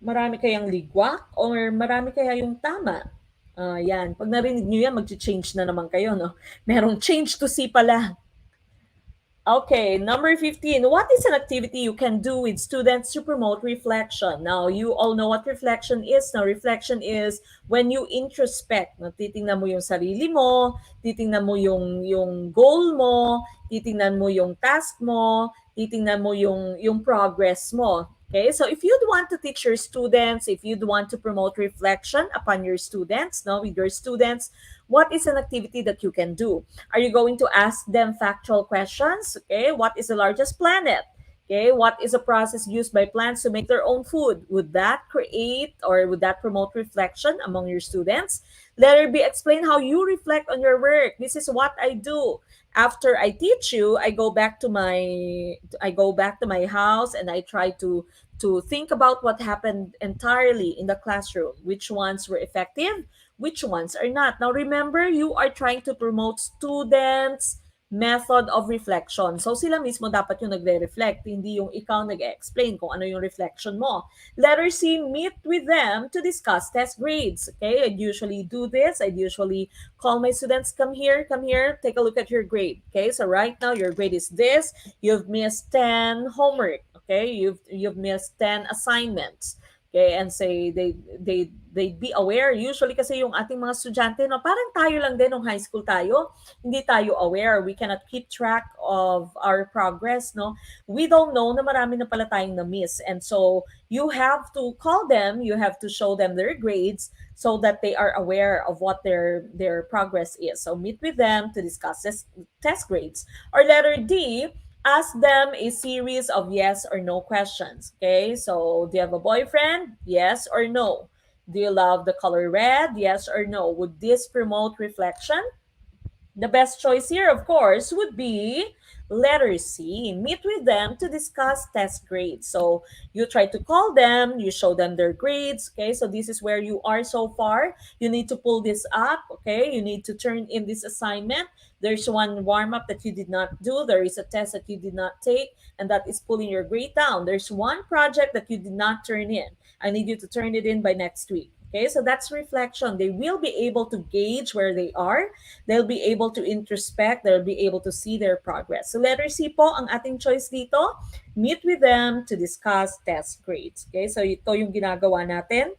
Marami kayang ligwak or marami kaya yung tama? Yan. Pag narinig nyo yan, mag-change na naman kayo, no? Merong change to C pala. Okay, number 15. What is an activity you can do with students to promote reflection? Now, you all know what reflection is. Now, reflection is when you introspect. No? Titingnan mo yung sarili mo, titingnan mo yung goal mo, titingnan mo yung task mo, titingnan mo yung progress mo. Okay, so if you'd want to teach your students, if you'd want to promote reflection upon your students, no, with your students, what is an activity that you can do? Are you going to ask them factual questions? Okay, what is the largest planet? Okay, what is a process used by plants to make their own food? Would that create or would that promote reflection among your students? Letter B, explain how you reflect on your work. This is what I do. After I teach you, I go back to my house and I try to think about what happened entirely in the classroom, which ones were effective, which ones are not. Now remember, you are trying to promote students' method of reflection. So sila mismo dapat yung nagre-reflect, hindi yung ikaw nag-explain kung ano yung reflection mo. Letter C, meet with them to discuss test grades. Okay, I'd usually do this. I'd usually call my students, come here, take a look at your grade. Okay, so right now your grade is this. You've missed 10 homework. okay, you've missed 10 assignments, okay, and say they'd be aware. Usually kasi yung ating mga estudyante, no, parang tayo lang din nung high school tayo, hindi tayo aware, we cannot keep track of our progress, no, we don't know na marami na pala tayong na-miss. And so you have to call them, you have to show them their grades so that they are aware of what their progress is. So meet with them to discuss test grades. Or letter D, ask them a series of yes or no questions. Okay, so do you have a boyfriend? Yes or no? Do you love the color red? Yes or no? Would this promote reflection? The best choice here, of course, would be letter C. Meet with them to discuss test grades. So you try to call them, you show them their grades. Okay, so this is where you are so far. You need to pull this up. Okay, you need to turn in this assignment. There's one warm up that you did not do. There is a test that you did not take, and that is pulling your grade down. There's one project that you did not turn in. I need you to turn it in by next week. Okay, so that's reflection. They will be able to gauge where they are. They'll be able to introspect. They'll be able to see their progress. So letter C po ang ating choice dito. Meet with them to discuss test grades. Okay, so ito yung ginagawa natin.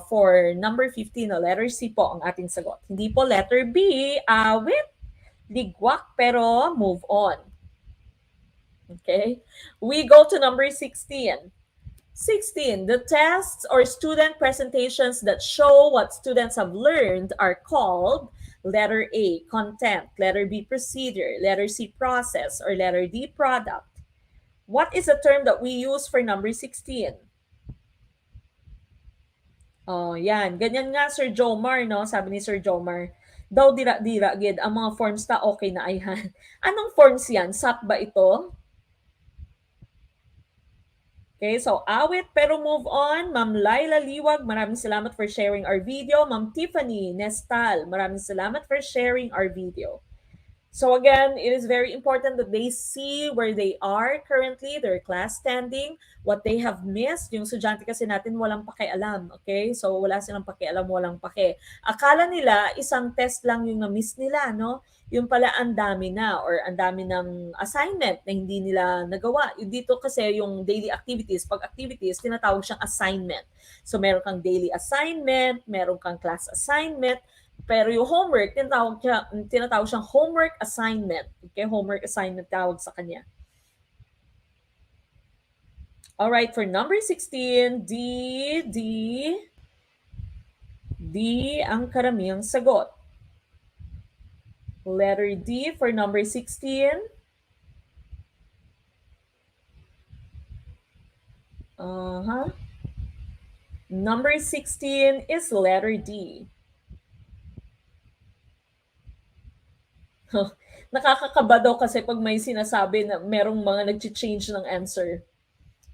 For number 15, na letter C po ang ating sagot. Hindi po letter B, awit, ligwak, pero move on. Okay, we go to number 16. 16. The tests or student presentations that show what students have learned are called letter A, content, letter B, procedure, letter C, process, or letter D, product. What is the term that we use for number 16? Oh, yan. Ganyan nga, Sir Jomar, no? Sabi ni Sir Jomar, daw dira-dira, gid, ang mga forms ta okay na ayhan. Anong forms yan? SAP ba ito? Okay, so awit pero move on. Ma'am Laila Liwag, maraming salamat for sharing our video. Ma'am Tiffany Nestal, maraming salamat for sharing our video. So again, it is very important that they see where they are currently, their class standing, what they have missed. Yung estudyante kasi natin walang pakialam, okay? So wala silang pakialam, walang pake. Akala nila isang test lang yung na-miss nila, no? Yung pala ang dami na or ang dami ng assignment na hindi nila nagawa. Yung dito kasi yung daily activities, pag activities, tinatawag siyang assignment. So meron kang daily assignment, meron kang class assignment, pero yung homework, tinatawag siyang homework assignment. Okay, homework assignment tawag sa kanya. Alright, for number 16, D ang karamihang sagot. Letter D for number 16. Number 16 is letter D. Nakakakaba daw kasi pag may sinasabi na merong mga nag-change ng answer.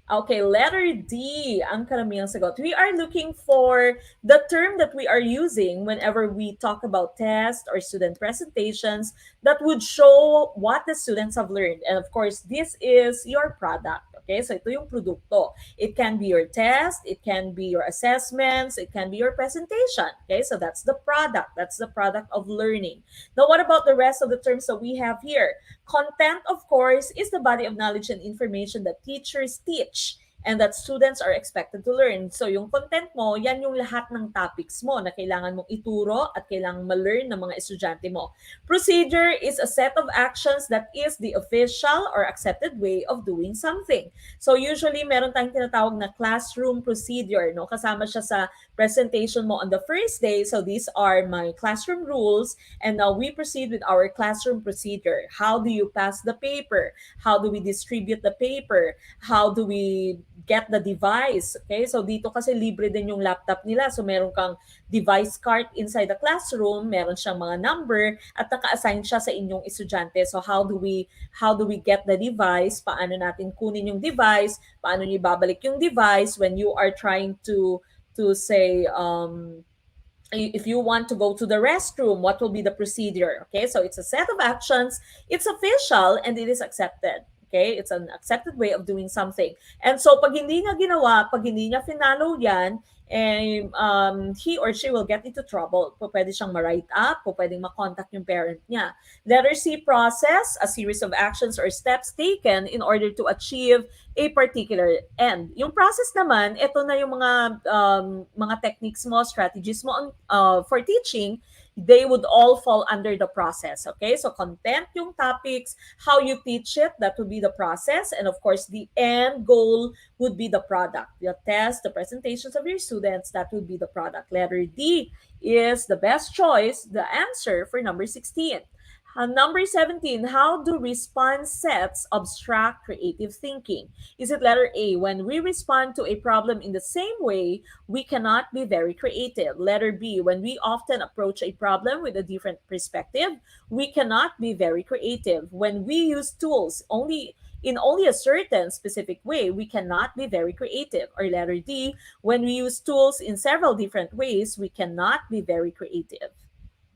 Okay, letter D ang karamihang sagot. We are looking for the term that we are using whenever we talk about tests or student presentations that would show what the students have learned. And of course, this is your product. Okay, so ito yung produkto. It can be your test, it can be your assessments, it can be your presentation. Okay, so that's the product. That's the product of learning. Now, what about the rest of the terms that we have here? Content, of course, is the body of knowledge and information that teachers teach and that students are expected to learn. So yung content mo, yan yung lahat ng topics mo na kailangan mong ituro at kailangan ma-learn ng mga estudyante mo. Procedure is a set of actions that is the official or accepted way of doing something. So usually meron tayong tinatawag na classroom procedure, no? Kasama siya sa presentation mo on the first day. So these are my classroom rules, and now we proceed with our classroom procedure. How do you pass the paper? How do we distribute the paper? How do we get the device? Okay, so dito kasi libre din yung laptop nila. So meron kang device cart inside the classroom, meron siyang mga number at naka-assign siya sa inyong estudyante. So how do we get the device? Paano natin kunin yung device? Paano niyo babalik yung device when you are trying to say if you want to go to the restroom, what will be the procedure? Okay, so it's a set of actions, it's official, and it is accepted. Okay, it's an accepted way of doing something. And so pag hindi niya ginawa, pag hindi niya finalo yan, and he or she will get into trouble. Po pwede siyang ma-write up, po pwedeng ma-contact yung parent niya. Letter C, process, a series of actions or steps taken in order to achieve a particular end. Yung process naman, ito na yung mga techniques mo, strategies mo for teaching, they would all fall under the process. Okay, so content yung topics, how you teach it, that would be the process, and of course the end goal would be the product. The test, the presentations of your students, that would be the product. Letter D is the best choice, the answer for number 16. Number 17, how do response sets obstruct creative thinking? Is it letter A, when we respond to a problem in the same way, we cannot be very creative? Letter B, when we often approach a problem with a different perspective, we cannot be very creative. When we use tools only a certain specific way, we cannot be very creative. Or letter D, when we use tools in several different ways, we cannot be very creative.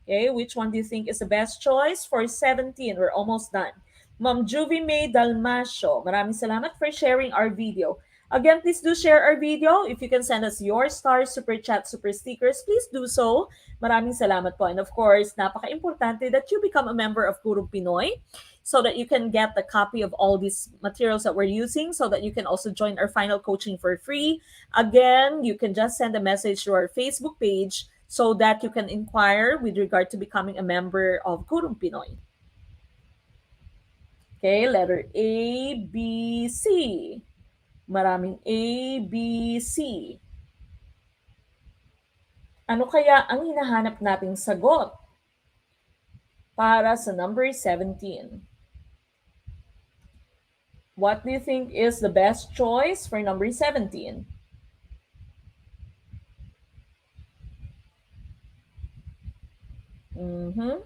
Okay, which one do you think is the best choice for 17? We're almost done. Ma'am Juvie May Dalmasio, maraming salamat for sharing our video. Again, please do share our video. If you can send us your stars, super chat, super stickers, please do so. Maraming salamat po. And of course, napaka-importante that you become a member of Guru Pinoy so that you can get the copy of all these materials that we're using, so that you can also join our final coaching for free. Again, you can just send a message to our Facebook page so that you can inquire with regard to becoming a member of Gurong Pinoy. Okay, letter A, B, C. Maraming A, B, C. Ano kaya ang hinahanap nating sagot para sa number 17? What do you think is the best choice for number 17? Mm-hmm.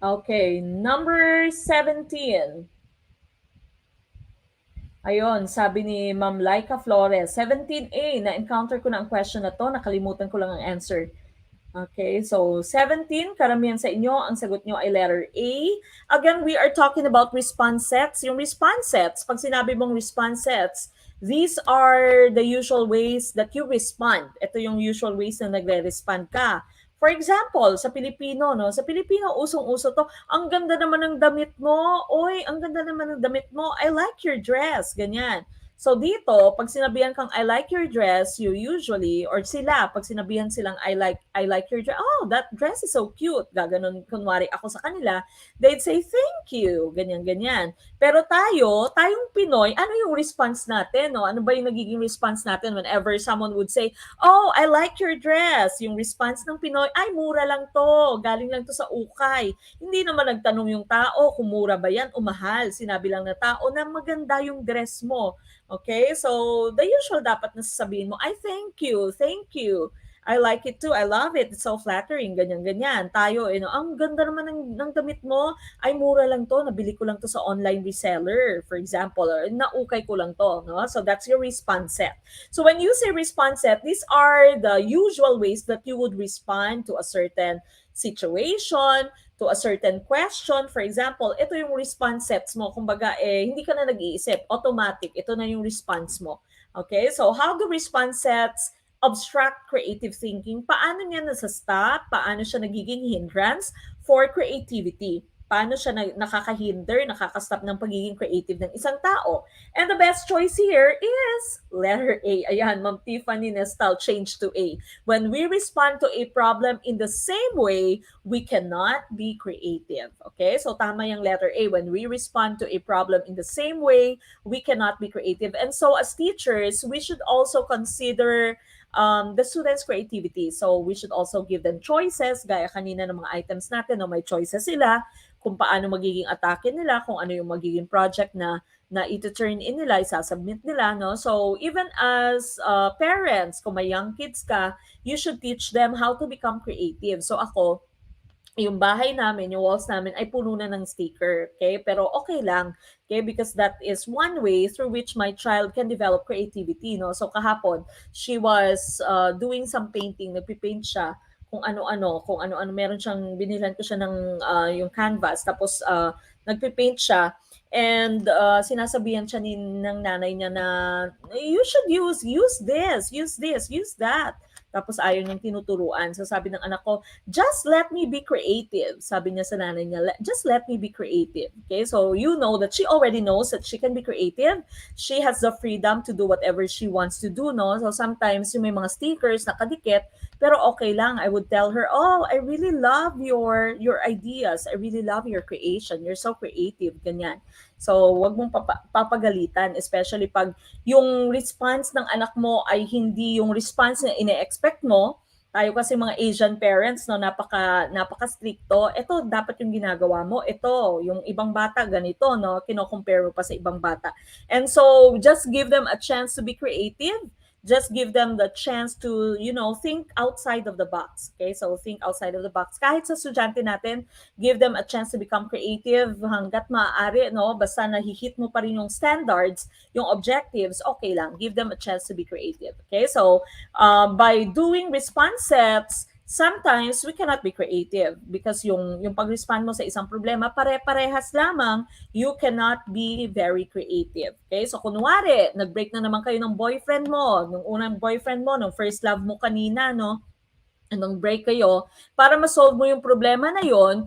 Okay, number 17. Ayun, sabi ni Ma'am Laika Flores, 17A, na-encounter ko na ang question na to, nakalimutan ko lang ang answer. Okay, so 17, karamihan sa inyo, ang sagot nyo ay letter A. Again, we are talking about response sets. Yung response sets, pag sinabi mong response sets, these are the usual ways that you respond. Ito yung usual ways na nagre-respond ka. For example, sa Pilipino, no? Sa Pilipino, usong-uso to, ang ganda naman ng damit mo. Oy, ang ganda naman ng damit mo. I like your dress. Ganyan. So dito, pag sinabihan kang I like your dress, you usually, or sila, pag sinabihan silang I like your dress, oh, that dress is so cute. Gaganon, kunwari ako sa kanila, they'd say thank you. Ganyan, ganyan. Pero tayong Pinoy, ano yung response natin? No? Ano ba yung nagiging response natin whenever someone would say, oh, I like your dress. Yung response ng Pinoy, ay, mura lang to. Galing lang to sa ukay. Hindi naman nagtanong yung tao kung mura ba yan o mahal. Sinabi lang na tao na maganda yung dress mo. Okay? So, the usual dapat na sasabihin mo, I thank you, thank you. I like it too. I love it. It's so flattering. Ganyan, ganyan. Tayo, no, ang ganda naman ng damit mo. Ay, mura lang to. Nabili ko lang to sa online reseller, for example. Or naukay ko lang to. No? So, that's your response set. So, when you say response set, these are the usual ways that you would respond to a certain situation, to a certain question. For example, ito yung response sets mo. Kumbaga, hindi ka na nag-iisip. Automatic. Ito na yung response mo. Okay? So, how do response sets obstruct creative thinking? Paano niya nasa-stop? Paano siya nagiging hindrance for creativity? Paano siya nakakahinder, nakakastop ng pagiging creative ng isang tao? And the best choice here is letter A. Ayan, Ma'am Tiffany Nestal, change to A. When we respond to a problem in the same way, we cannot be creative. Okay? So tama yung letter A. When we respond to a problem in the same way, we cannot be creative. And so as teachers, we should also consider the students' creativity. So we should also give them choices, gaya kanina ng mga items natin, no, may choices sila kung paano magiging atake nila, kung ano yung magiging project na ito-turn in nila, isasubmit nila, no? So even as parents, kung may young kids ka, you should teach them how to become creative. So ako, yung bahay namin, yung walls namin ay puno na ng sticker, okay? Pero okay lang, okay? Because that is one way through which my child can develop creativity, no? So kahapon, she was doing some painting, nagpipaint siya kung ano-ano. Meron siyang, binilhan ko siya ng yung canvas, tapos nagpipaint siya, and sinasabihan siya ng nanay niya na, you should use that. Tapos ayaw niyang tinuturuan. So sabi ng anak ko, just let me be creative. Sabi niya sa nanay niya, just let me be creative. Okay, so you know that she already knows that she can be creative. She has the freedom to do whatever she wants to do, no? So sometimes yung may mga stickers nakadikit, pero okay lang. I would tell her, oh, I really love your ideas. I really love your creation. You're so creative, ganyan. So, wag mong papagalitan, especially pag yung response ng anak mo ay hindi yung response na ine-expect mo. Tayo kasi mga Asian parents, no, napaka-stricto. Ito dapat yung ginagawa mo. Ito, yung ibang bata ganito, no, kino-compare mo pa sa ibang bata. And so, just give them a chance to be creative. Just give them the chance to, think outside of the box. Okay? So, think outside of the box. Kahit sa estudyante natin, give them a chance to become creative hanggat maaari, no? Basta nahihit mo pa rin yung standards, yung objectives, okay lang. Give them a chance to be creative. Okay? So, by doing response sets, sometimes we cannot be creative because yung pag-respond mo sa isang problema, pare-parehas lamang, you cannot be very creative. Okay? So, kunwari, nag-break na naman kayo ng boyfriend mo, nung unang boyfriend mo, nung first love mo kanina, no? Anong break kayo, para ma-solve mo yung problema na yon,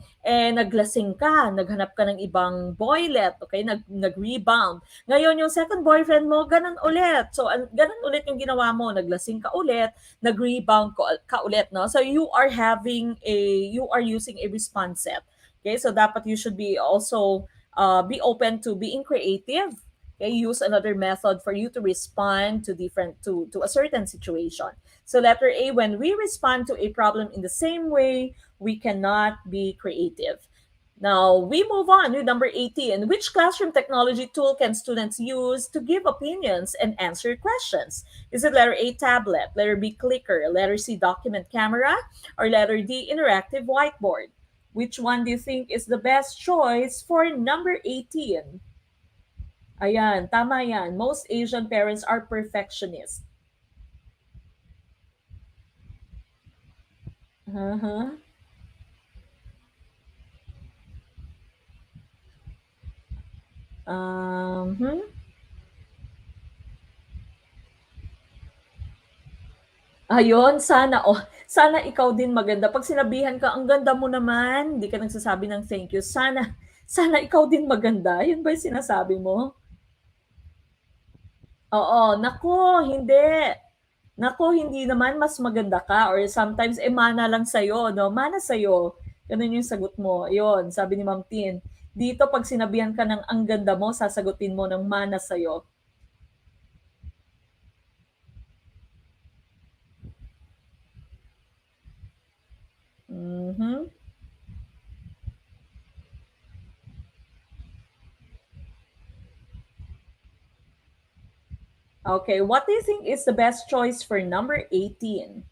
naglasing ka, naghanap ka ng ibang boylet, okay, nag-rebound. Ngayon, yung second boyfriend mo, ganun ulit. So, ganun ulit yung ginawa mo, naglasing ka ulit, nag-rebound ka ulit, no? So, you are using a response set. Okay, so dapat you should be also be open to being creative. Okay, use another method for you to respond to a certain situation. So letter A, when we respond to a problem in the same way, we cannot be creative. Now, we move on with number 18. Which classroom technology tool can students use to give opinions and answer questions? Is it letter A, tablet, letter B, clicker, letter C, document camera, or letter D, interactive whiteboard? Which one do you think is the best choice for number 18? Ayan, tama yan. Most Asian parents are perfectionists. Uh-huh. Hmm. Ayun, sana ikaw din maganda. 'Pag sinabihan ka, "Ang ganda mo naman," hindi ka nagsasabi ng thank you. Sana ikaw din maganda. 'Yun ba 'yung sinasabi mo? Oo, naku, hindi. Naku, hindi naman mas maganda ka, or sometimes, mana lang sa'yo, 'no, mana sa'yo. Gano'n 'yung sagot mo. Ayun, sabi ni Ma'am Tin, dito 'pag sinabihan ka ng ang ganda mo, sasagutin mo ng mana sa'yo. Mhm. Okay, what do you think is the best choice for number 18?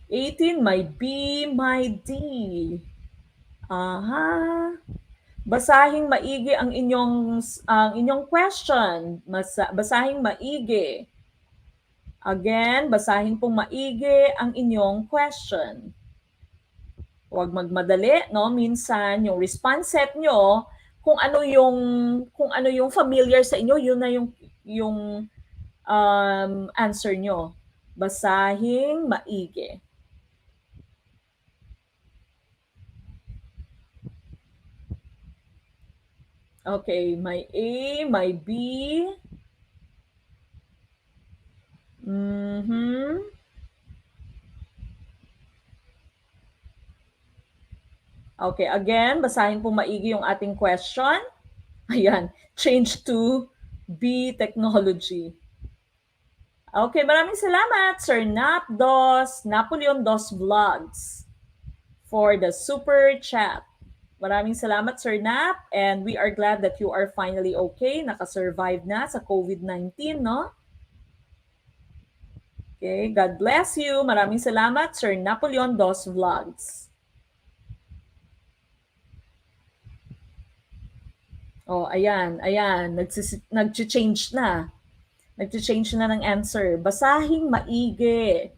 18, my B, my D. Aha. Basahing maigi ang inyong question. Basahing maigi. Again, basahin pong maigi ang inyong question. Huwag magmadali, no? Minsan yung response set nyo, kung ano yung familiar sa inyo, yun na yung answer nyo. Basahing maigi. Okay, my A, my B. Mhm. Okay, again, basahin po maigi yung ating question. Ayan, change to B technology. Okay, maraming salamat, Sir Napoleon Dos Vlogs, for the super chat. Maraming salamat, Sir Nap, and we are glad that you are finally okay, nakasurvive na sa COVID-19, no? Okay, God bless you. Maraming salamat, Sir Napoleon Dos Vlogs. Oh, ayan, ayan. Nag-change na. Nag-change na ng answer. Basahing maigi.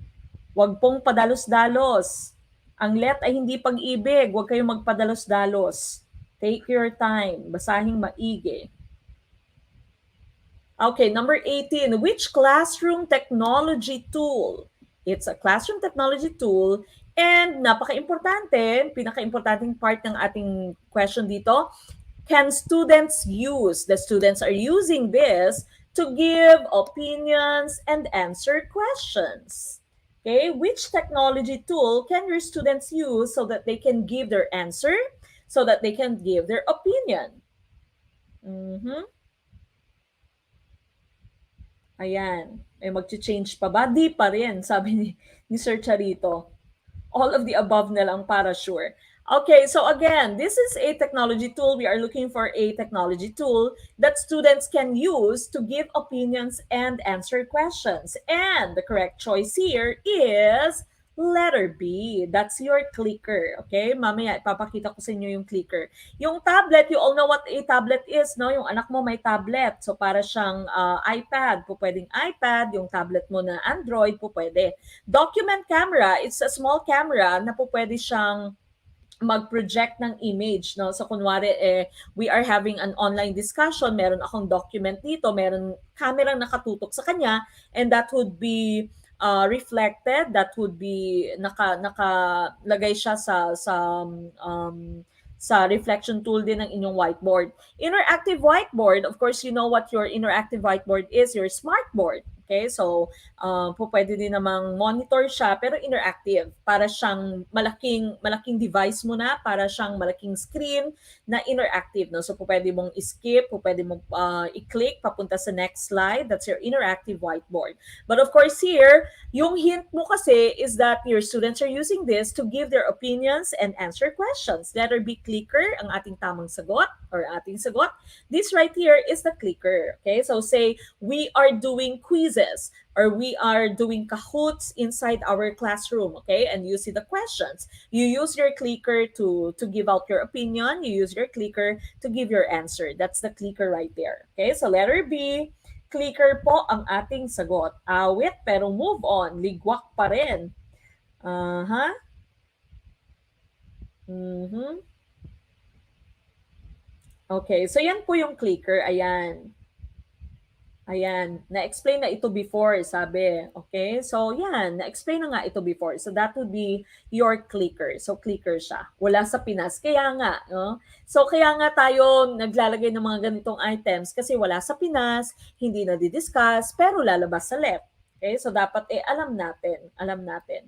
Huwag pong padalos-dalos. Ang let ay hindi pag-ibig. Huwag kayong magpadalos-dalos. Take your time. Basahing maigi. Okay, number 18. Which classroom technology tool? It's a classroom technology tool and napaka-importante, pinaka-importanting part ng ating question dito, can students use? The students are using this to give opinions and answer questions. Okay, which technology tool can your students use so that they can give their answer, so that they can give their opinion? Mhm. Ayan. Eh, mag-change pa ba? Di pa rin, sabi ni Sir Charito. All of the above na lang para sure. Okay, so again, this is a technology tool. We are looking for a technology tool that students can use to give opinions and answer questions. And the correct choice here is letter B. That's your clicker. Okay, mamaya ipapakita ko sa inyo yung clicker. Yung tablet, you all know what a tablet is, no? Yung anak mo may tablet. So para siyang iPad. Po pwedeng iPad, yung tablet mo na Android, po pwede. Document camera, it's a small camera na po pwede siyang mag-project ng image, no? So kunwari we are having an online discussion, meron akong document dito, meron camera nakatutok sa kanya, and that would be reflected, that would be nakalagay siya sa reflection tool din ng inyong whiteboard. Interactive whiteboard, of course, you know what your interactive whiteboard is, your smartboard. Okay, so po pwede din namang monitor siya pero interactive. Para siyang malaking device mo na, para siyang malaking screen na interactive. No? So po pwede mong skip, po pwede mong i-click papunta sa next slide. That's your interactive whiteboard. But of course here, yung hint mo kasi is that your students are using this to give their opinions and answer questions. Letter B, clicker, ang ating tamang sagot or ating sagot. This right here is the clicker. Okay, so say we are doing quizzes or we are doing Kahoots inside our classroom, okay? And you see the questions. You use your clicker to give out your opinion. You use your clicker to give your answer. That's the clicker right there. Okay, so letter B, clicker po ang ating sagot. Awit pero move on. Ligwak pa rin. Uh-huh. Mm-hmm. Okay, so yan po yung clicker. Ayan. Ayan, na-explain na ito before, sabi. Okay? So, yan, na-explain na nga ito before. So, that would be your clicker. So, clicker siya. Wala sa Pinas. Kaya nga, no? So, kaya nga tayo naglalagay ng mga ganitong items kasi wala sa Pinas, hindi na di-discuss, pero lalabas sa LEP. Okay? So, dapat alam natin. Alam natin.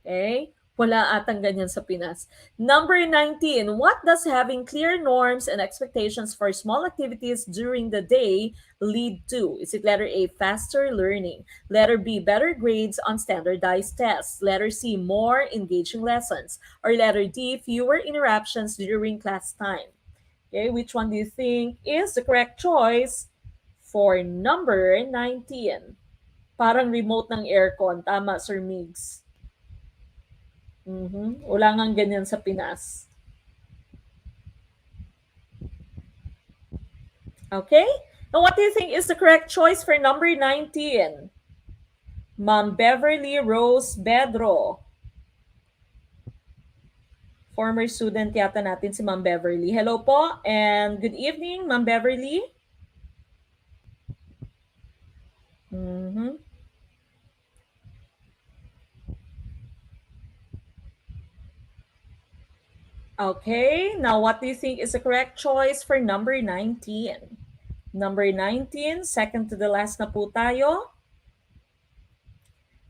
Okay? Wala atang ganyan sa Pinas. Number 19, what does having clear norms and expectations for small activities during the day lead to? Is it letter A, faster learning? Letter B, better grades on standardized tests? Letter C, more engaging lessons? Or letter D, fewer interruptions during class time? Okay, which one do you think is the correct choice for number 19? Parang remote ng aircon. Tama, Sir Migs. Wala ngang ganyan sa Pinas. Okay? Now, what do you think is the correct choice for number 19? Ma'am Beverly Rose Bedro. Former student yata natin si Ma'am Beverly. Hello po and good evening, Ma'am Beverly. Mm-hmm. Okay, now what do you think is the correct choice for number 19? Number 19, second to the last na po tayo.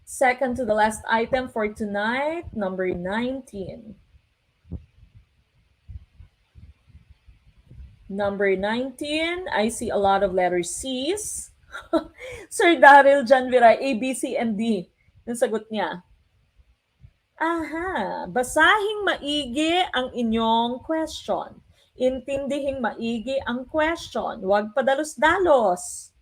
Second to the last item for tonight, number 19. Number 19, I see a lot of letter C's. Sir Daryl Janviray, A, B, C, and D. Yung sagot niya. Aha, basahing maigi ang inyong question. Intindihing maigi ang question. Huwag padalos-dalos.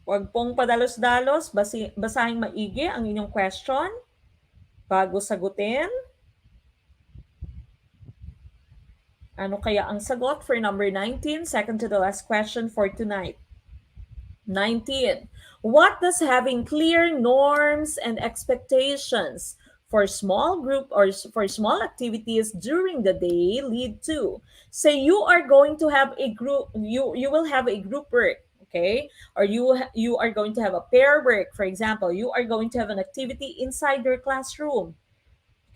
Huwag pong padalos-dalos, basahin maigi ang inyong question bago sagutin. Ano kaya ang sagot for number 19, second to the last question for tonight? 19. What does having clear norms and expectations for small group or for small activities during the day lead to? Say you are going to have a group, you will have a group work, okay? Or you are going to have a pair work, for example. You are going to have an activity inside your classroom.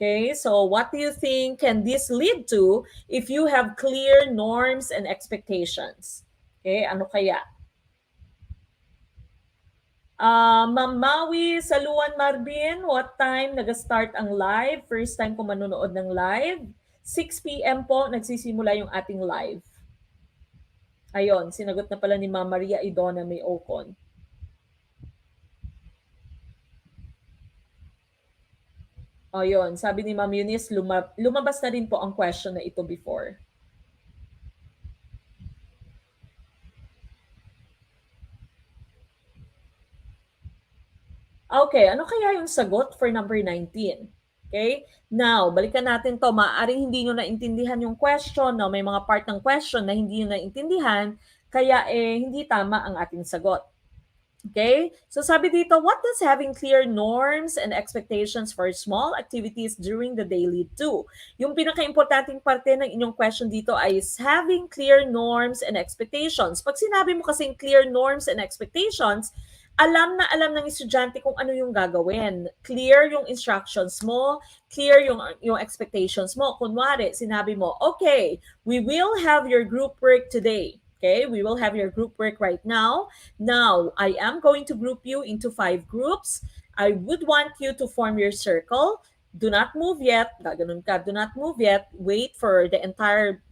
Okay, so what do you think can this lead to if you have clear norms and expectations? Okay, ano kaya? Ma'am Maui, Saluan Marvin, what time nag-start ang live? First time ko manonood ng live. 6 p.m. po nagsisimula yung ating live. Ayon, sinagot na pala ni Ma'am Maria Idona May Ocon. Ayun, sabi ni Ma'am Eunice, lumabas na din po ang question na ito before. Okay, ano kaya yung sagot for number 19? Okay? Now, balikan natin to. Maaaring hindi nyo naintindihan yung question, no? May mga part ng question na hindi nyo naintindihan, kaya hindi tama ang ating sagot. Okay? So sabi dito, what does having clear norms and expectations for small activities during the day lead to? Yung pinaka-importanting parte ng inyong question dito ay is having clear norms and expectations. Pag sinabi mo kasing clear norms and expectations, alam na alam ng estudyante kung ano yung gagawin. Clear yung instructions mo, clear yung expectations mo. Kunwari, sinabi mo, okay, we will have your group work today. Okay, we will have your group work right now. Now, I am going to group you into 5 groups. I would want you to form your circle. Do not move yet. Gaganon ka. Do not move yet. Wait for the entire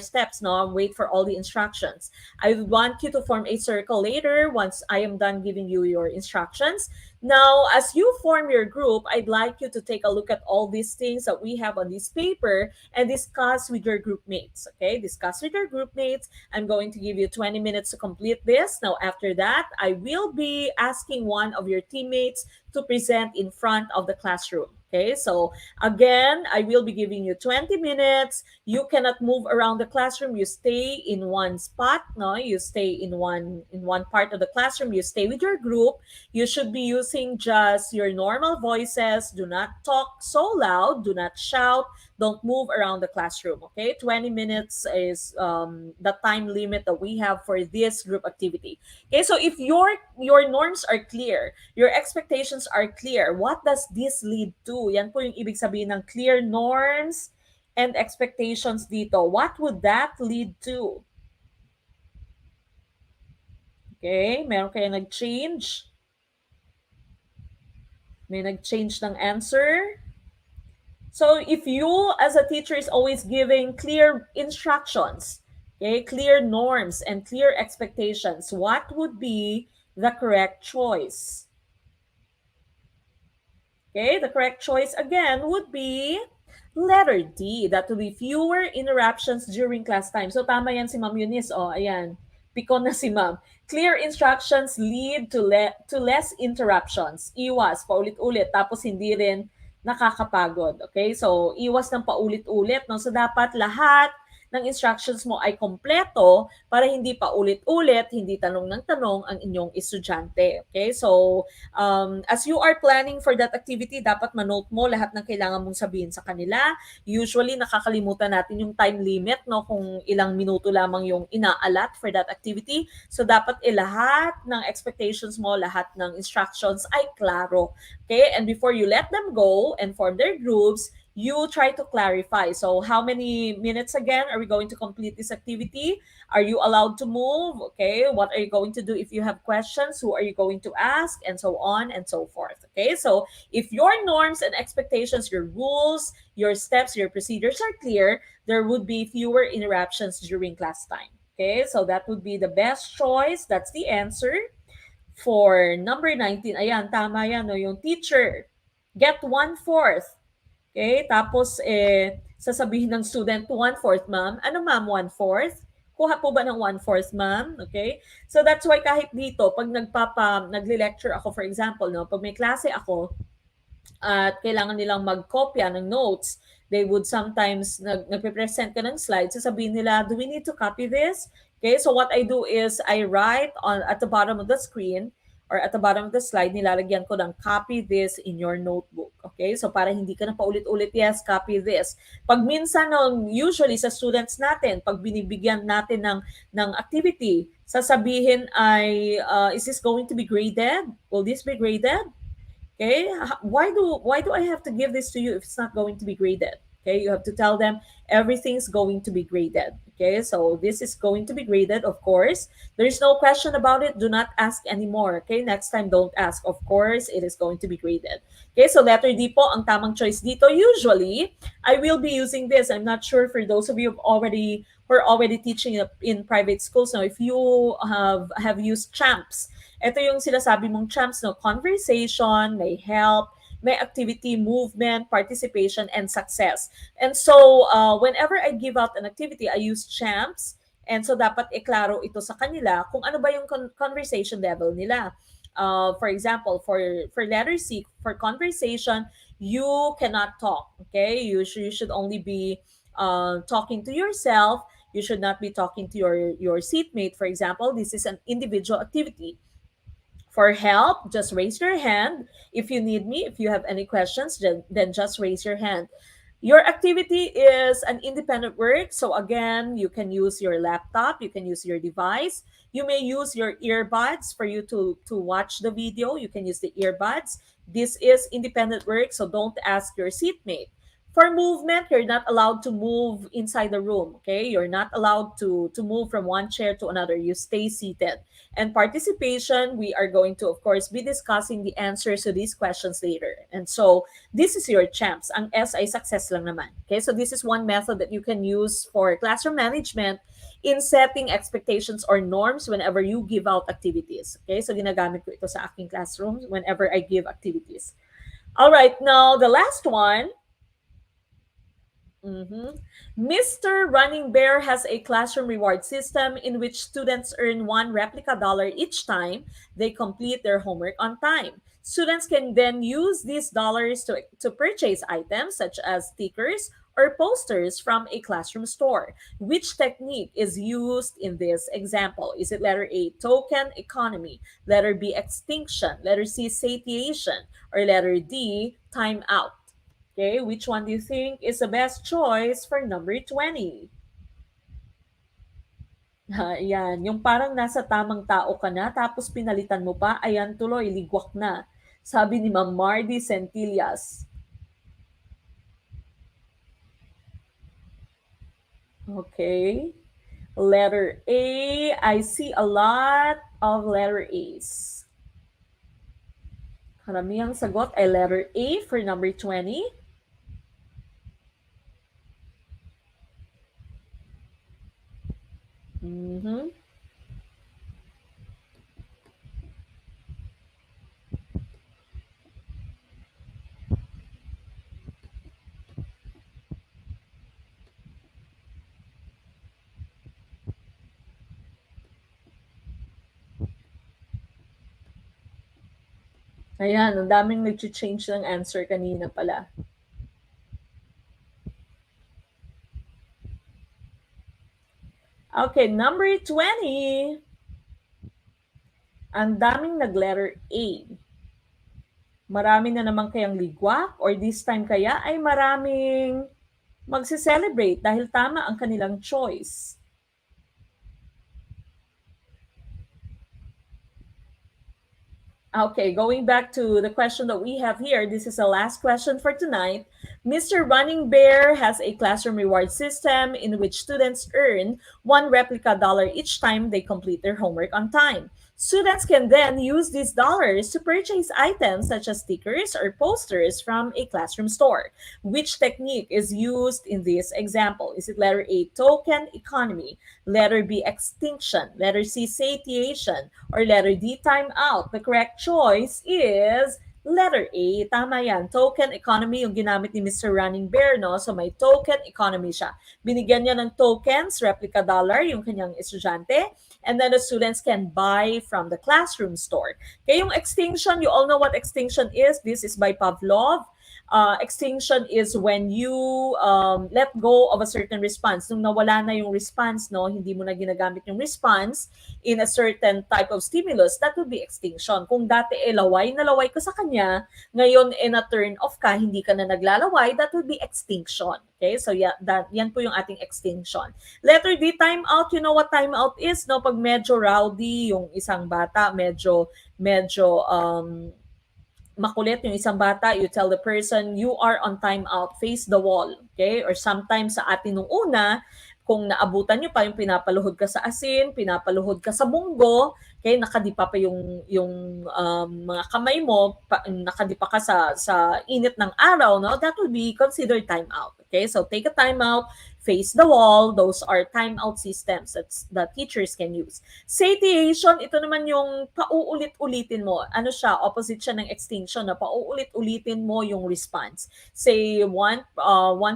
steps, no? Wait for all the instructions. I want you to form a circle later once I am done giving you your instructions. Now, as you form your group, I'd like you to take a look at all these things that we have on this paper and discuss with your group mates. Okay, discuss with your group mates. I'm going to give you 20 minutes to complete this. Now, after that, I will be asking one of your teammates to present in front of the classroom. Okay, so again, I will be giving you 20 minutes. You cannot move around the classroom. You stay in one spot. No, you stay in one part of the classroom. You stay with your group. You should be using just your normal voices. Do not talk so loud. Do not shout. Don't move around the classroom. Okay, 20 minutes is the time limit that we have for this group activity. Okay, so if your norms are clear, your expectations are clear, what does this lead to? Yan po yung ibig sabihin ng clear norms and expectations dito. What would that lead to? Okay, meron kayo nag-change? May nag-change ng answer? So if you as a teacher is always giving clear instructions, okay, clear norms and clear expectations, what would be the correct choice? Okay, the correct choice again would be letter D. That would be fewer interruptions during class time. So tama yan si Ma'am Eunice. Oh, ayan. Pikon na si Ma'am. Clear instructions lead to less interruptions. Iwas, paulit-ulit. Tapos hindi rin nakakapagod. Okay? So, iwas ng paulit-ulit. No? So, dapat lahat ng instructions mo ay kompleto para hindi pa ulit-ulit, hindi tanong ng tanong ang inyong estudyante. Okay? So, as you are planning for that activity, dapat manote mo lahat ng kailangan mong sabihin sa kanila. Usually, nakakalimutan natin yung time limit, no? Kung ilang minuto lamang yung inaalat for that activity. So, dapat lahat ng expectations mo, lahat ng instructions ay klaro. Okay? And before you let them go and form their groups, you try to clarify. So how many minutes again are we going to complete this activity? Are you allowed to move? Okay, what are you going to do if you have questions? Who are you going to ask? And so on and so forth. Okay, so if your norms and expectations, your rules, your steps, your procedures are clear, there would be fewer interruptions during class time. Okay, so that would be the best choice. That's the answer for number 19. Ayan, tama yan, no? Yung teacher, get 1/4. Okay, tapos sasabihin ng student, 1/4 ma'am. Ano ma'am, 1/4? Kuha po ba ng 1/4, ma'am? Okay? So that's why kahit dito, pag nagle-lecture ako, for example, no, pag may klase ako, at kailangan nilang magkopya ng notes, they would sometimes nagpe-present ka ng slides, sasabihin nila, do we need to copy this? Okay, so what I do is I write on at the bottom of the screen or at the bottom of the slide, nilalagyan ko ng copy this in your notebook. Okay, so para hindi ka na paulit-ulit, yes, copy this. Pag minsan, usually sa students natin, pag binibigyan natin ng activity, sasabihin ay, is this going to be graded? Will this be graded? Okay, why do I have to give this to you if it's not going to be graded? Okay, you have to tell them everything's going to be graded. Okay, so this is going to be graded, of course. There's no question about it. Do not ask anymore. Okay, next time don't ask. Of course, it is going to be graded. Okay, so letter D po ang tamang choice dito. Usually, I will be using this. I'm not sure for those of you who are already teaching in private schools now, if you have used champs. Ito yung sinasabi mong champs, no? Conversation, may help, may activity, movement, participation, and success. And so, whenever I give out an activity, I use champs. And so, dapat iklaro ito sa kanila kung ano ba yung conversation level nila. For example, for letter C, for conversation, you cannot talk. Okay, you should only be talking to yourself. You should not be talking to your seatmate. For example, this is an individual activity. For help, just raise your hand. If you need me, if you have any questions, then just raise your hand. Your activity is an independent work. So again, you can use your laptop, you can use your device. You may use your earbuds for you to watch the video. You can use the earbuds. This is independent work, so don't ask your seatmate. For movement, you're not allowed to move inside the room, okay? You're not allowed to move from one chair to another. You stay seated. And participation, we are going to, of course, be discussing the answers to these questions later. And so, this is your champs. Ang S ay success lang naman. Okay, so this is one method that you can use for classroom management in setting expectations or norms whenever you give out activities. Okay, so ginagamit ko ito sa aking classroom whenever I give activities. All right, now the last one. Mr. Running Bear has a classroom reward system in which students earn one replica dollar each time they complete their homework on time. Students can then use these dollars to purchase items such as stickers or posters from a classroom store. Which technique is used in this example? Is it letter A, token economy, letter B, extinction, letter C, satiation, or letter D, timeout? Okay, which one do you think is the best choice for number 20? Yan, yung parang nasa tamang tao ka na tapos pinalitan mo pa, ayan tuloy, ligwak na. Sabi ni Ma'am Mardy Centillas. Okay. Letter A, I see a lot of letter A's. Karamihang sagot ay letter A for number 20. Mm-hmm. Ayan, ang daming nag-change ng answer kanina pala. Okay, number 20. Ang daming nag-letter A. Marami na naman kayang ligwak or this time kaya ay maraming magse-celebrate dahil tama ang kanilang choice. Okay, going back to the question that we have here, this is the last question for tonight. Mr. Running Bear has a classroom reward system in which students earn one replica dollar each time they complete their homework on time. Students can then use these dollars to purchase items such as stickers or posters from a classroom store. Which technique is used in this example? Is it letter A, token economy, letter B, extinction, letter C, satiation, or letter D, timeout? The correct choice is Letter A, tama yan. Token economy yung ginamit ni Mr. Running Bear, no? So may token economy siya. Binigyan niya ng tokens, replica dollar, yung kanyang estudyante, and then the students can buy from the classroom store. Kaya yung extinction, you all know what extinction is. This is by Pavlov. Extinction is when you let go of a certain response. Nung nawala na yung response, no, hindi mo na ginagamit yung response in a certain type of stimulus, that would be extinction. Kung dati laway na laway ka sa kanya, ngayon na turn off ka, hindi ka na naglalaway, that would be extinction. Okay, so yeah, yan po yung ating extinction. Letter D, time out. You know what time out is, no? Pag medyo rowdy yung isang bata, medyo makulit yung isang bata, you tell the person, you are on timeout, face the wall. Okay? Or sometimes sa atin nung una, kung naabutan nyo pa yung pinapaluhod ka sa asin, pinapaluhod ka sa munggo, okay, nakadipa pa yung mga kamay mo, nakadipa ka sa init ng araw, no? That would be considered timeout. Okay? So take a timeout, face the wall. Those are timeout systems that teachers can use. Satiation, ito naman yung pauulit-ulitin mo. Ano siya? Opposite siya ng extinction na pauulit-ulitin mo yung response. Say one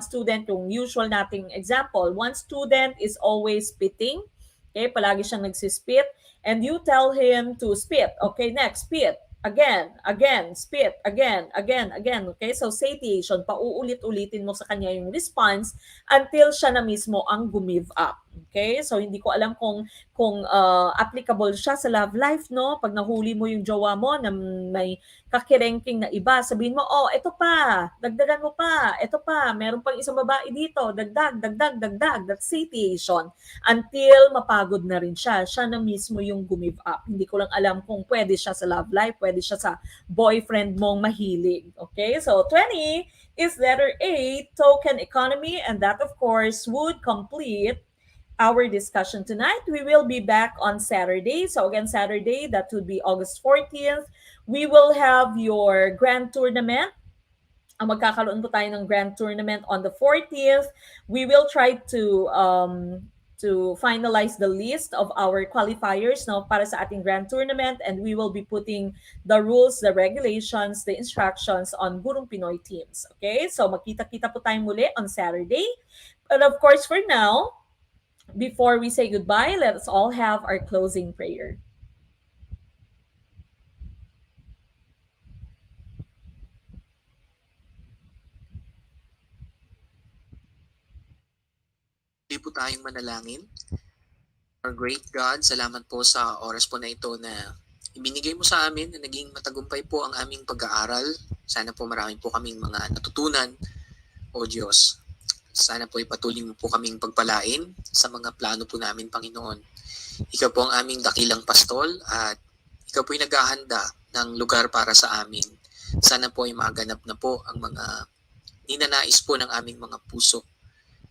student, yung usual nating example, one student is always spitting. Okay, palagi siyang nagsispit. And you tell him to spit. Okay, next, spit. Again, spit, again. Okay, so satiation, pauulit-ulitin mo sa kanya yung response until siya na mismo ang gumive up. Okay, so hindi ko alam kung applicable siya sa love life, no? Pag nahuli mo yung jowa mo na may kakirengking na iba, sabihin mo, oh, ito pa, dagdagan mo pa, ito pa, meron pang isang babae dito, dagdag, that's satiation. Until mapagod na rin siya na mismo yung gumive up. Hindi ko lang alam kung pwede siya sa love life, pwede siya sa boyfriend mong mahilig. Okay, so 20 is letter A, token economy, and that of course would complete our discussion tonight. We will be back on Saturday. So again, Saturday, that would be August 14th. We will have your grand tournament. Magkakaroon po tayo ng grand tournament on the 14th. We will try to finalize the list of our qualifiers now para sa ating grand tournament, and we will be putting the rules, the regulations, the instructions on Gurong Pinoy teams. Okay? So magkita-kita po tayo muli on Saturday. And of course, for now, before we say goodbye, let us all have our closing prayer. Hindi po tayong manalangin. Our great God, salamat po sa oras po na ito na ibinigay mo sa amin na naging matagumpay po ang aming pag-aaral. Sana po marami po kaming mga natutunan, O Diyos. Sana po ipatuloy mo po kaming pagpalain sa mga plano po namin, Panginoon. Ikaw po ang aming dakilang pastol at ikaw po yung naghahanda ng lugar para sa amin. Sana po ay maganap na po ang mga ninanais po ng aming mga puso.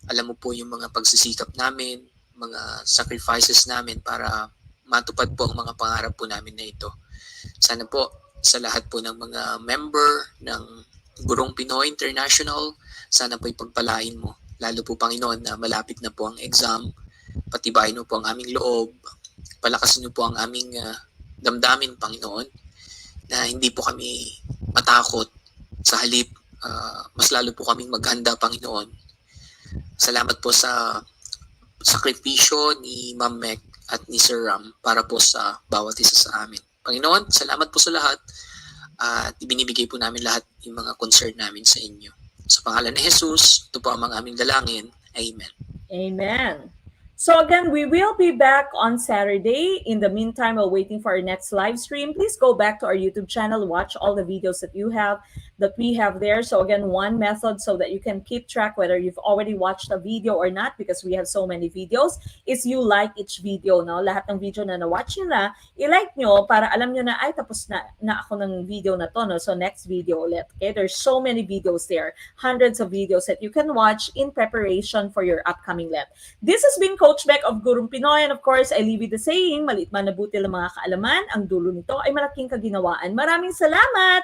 Alam mo po yung mga pagsisikap namin, mga sacrifices namin para matupad po ang mga pangarap po namin na ito. Sana po sa lahat po ng mga member ng Gurong Pinoy International, sana po ipagpalain mo. Lalo po, Panginoon, na malapit na po ang exam. Patibayin mo po ang aming loob. Palakasin mo po ang aming damdamin, Panginoon, na hindi po kami matakot. Sa halip, mas lalo po kaming maghanda, Panginoon. Salamat po sa sakripisyo ni Ma'am Meg at ni Sir Ram para po sa bawat isa sa amin. Panginoon, salamat po sa lahat at ibinibigay po namin lahat yung mga concern namin sa inyo. Sa pangalan ni Jesus, ito po ang mga aming dalangin. Amen. Amen. So again, we will be back on Saturday. In the meantime, while waiting for our next live stream, please go back to our YouTube channel, watch all the videos that we have there. So again, one method so that you can keep track whether you've already watched a video or not, because we have so many videos, is you like each video. No? Lahat ng video na na-watch nyo na, i-like nyo para alam nyo na, ay, tapos na ako ng video na to. No? So next video ulit. Okay? There's so many videos there. Hundreds of videos that you can watch in preparation for your upcoming LET. This has been Coach Beck of Gurong Pinoy, and of course, I leave you the saying, maliit man na butil ang mga kaalaman, ang dulo nito ay malaking kaginawaan. Maraming salamat!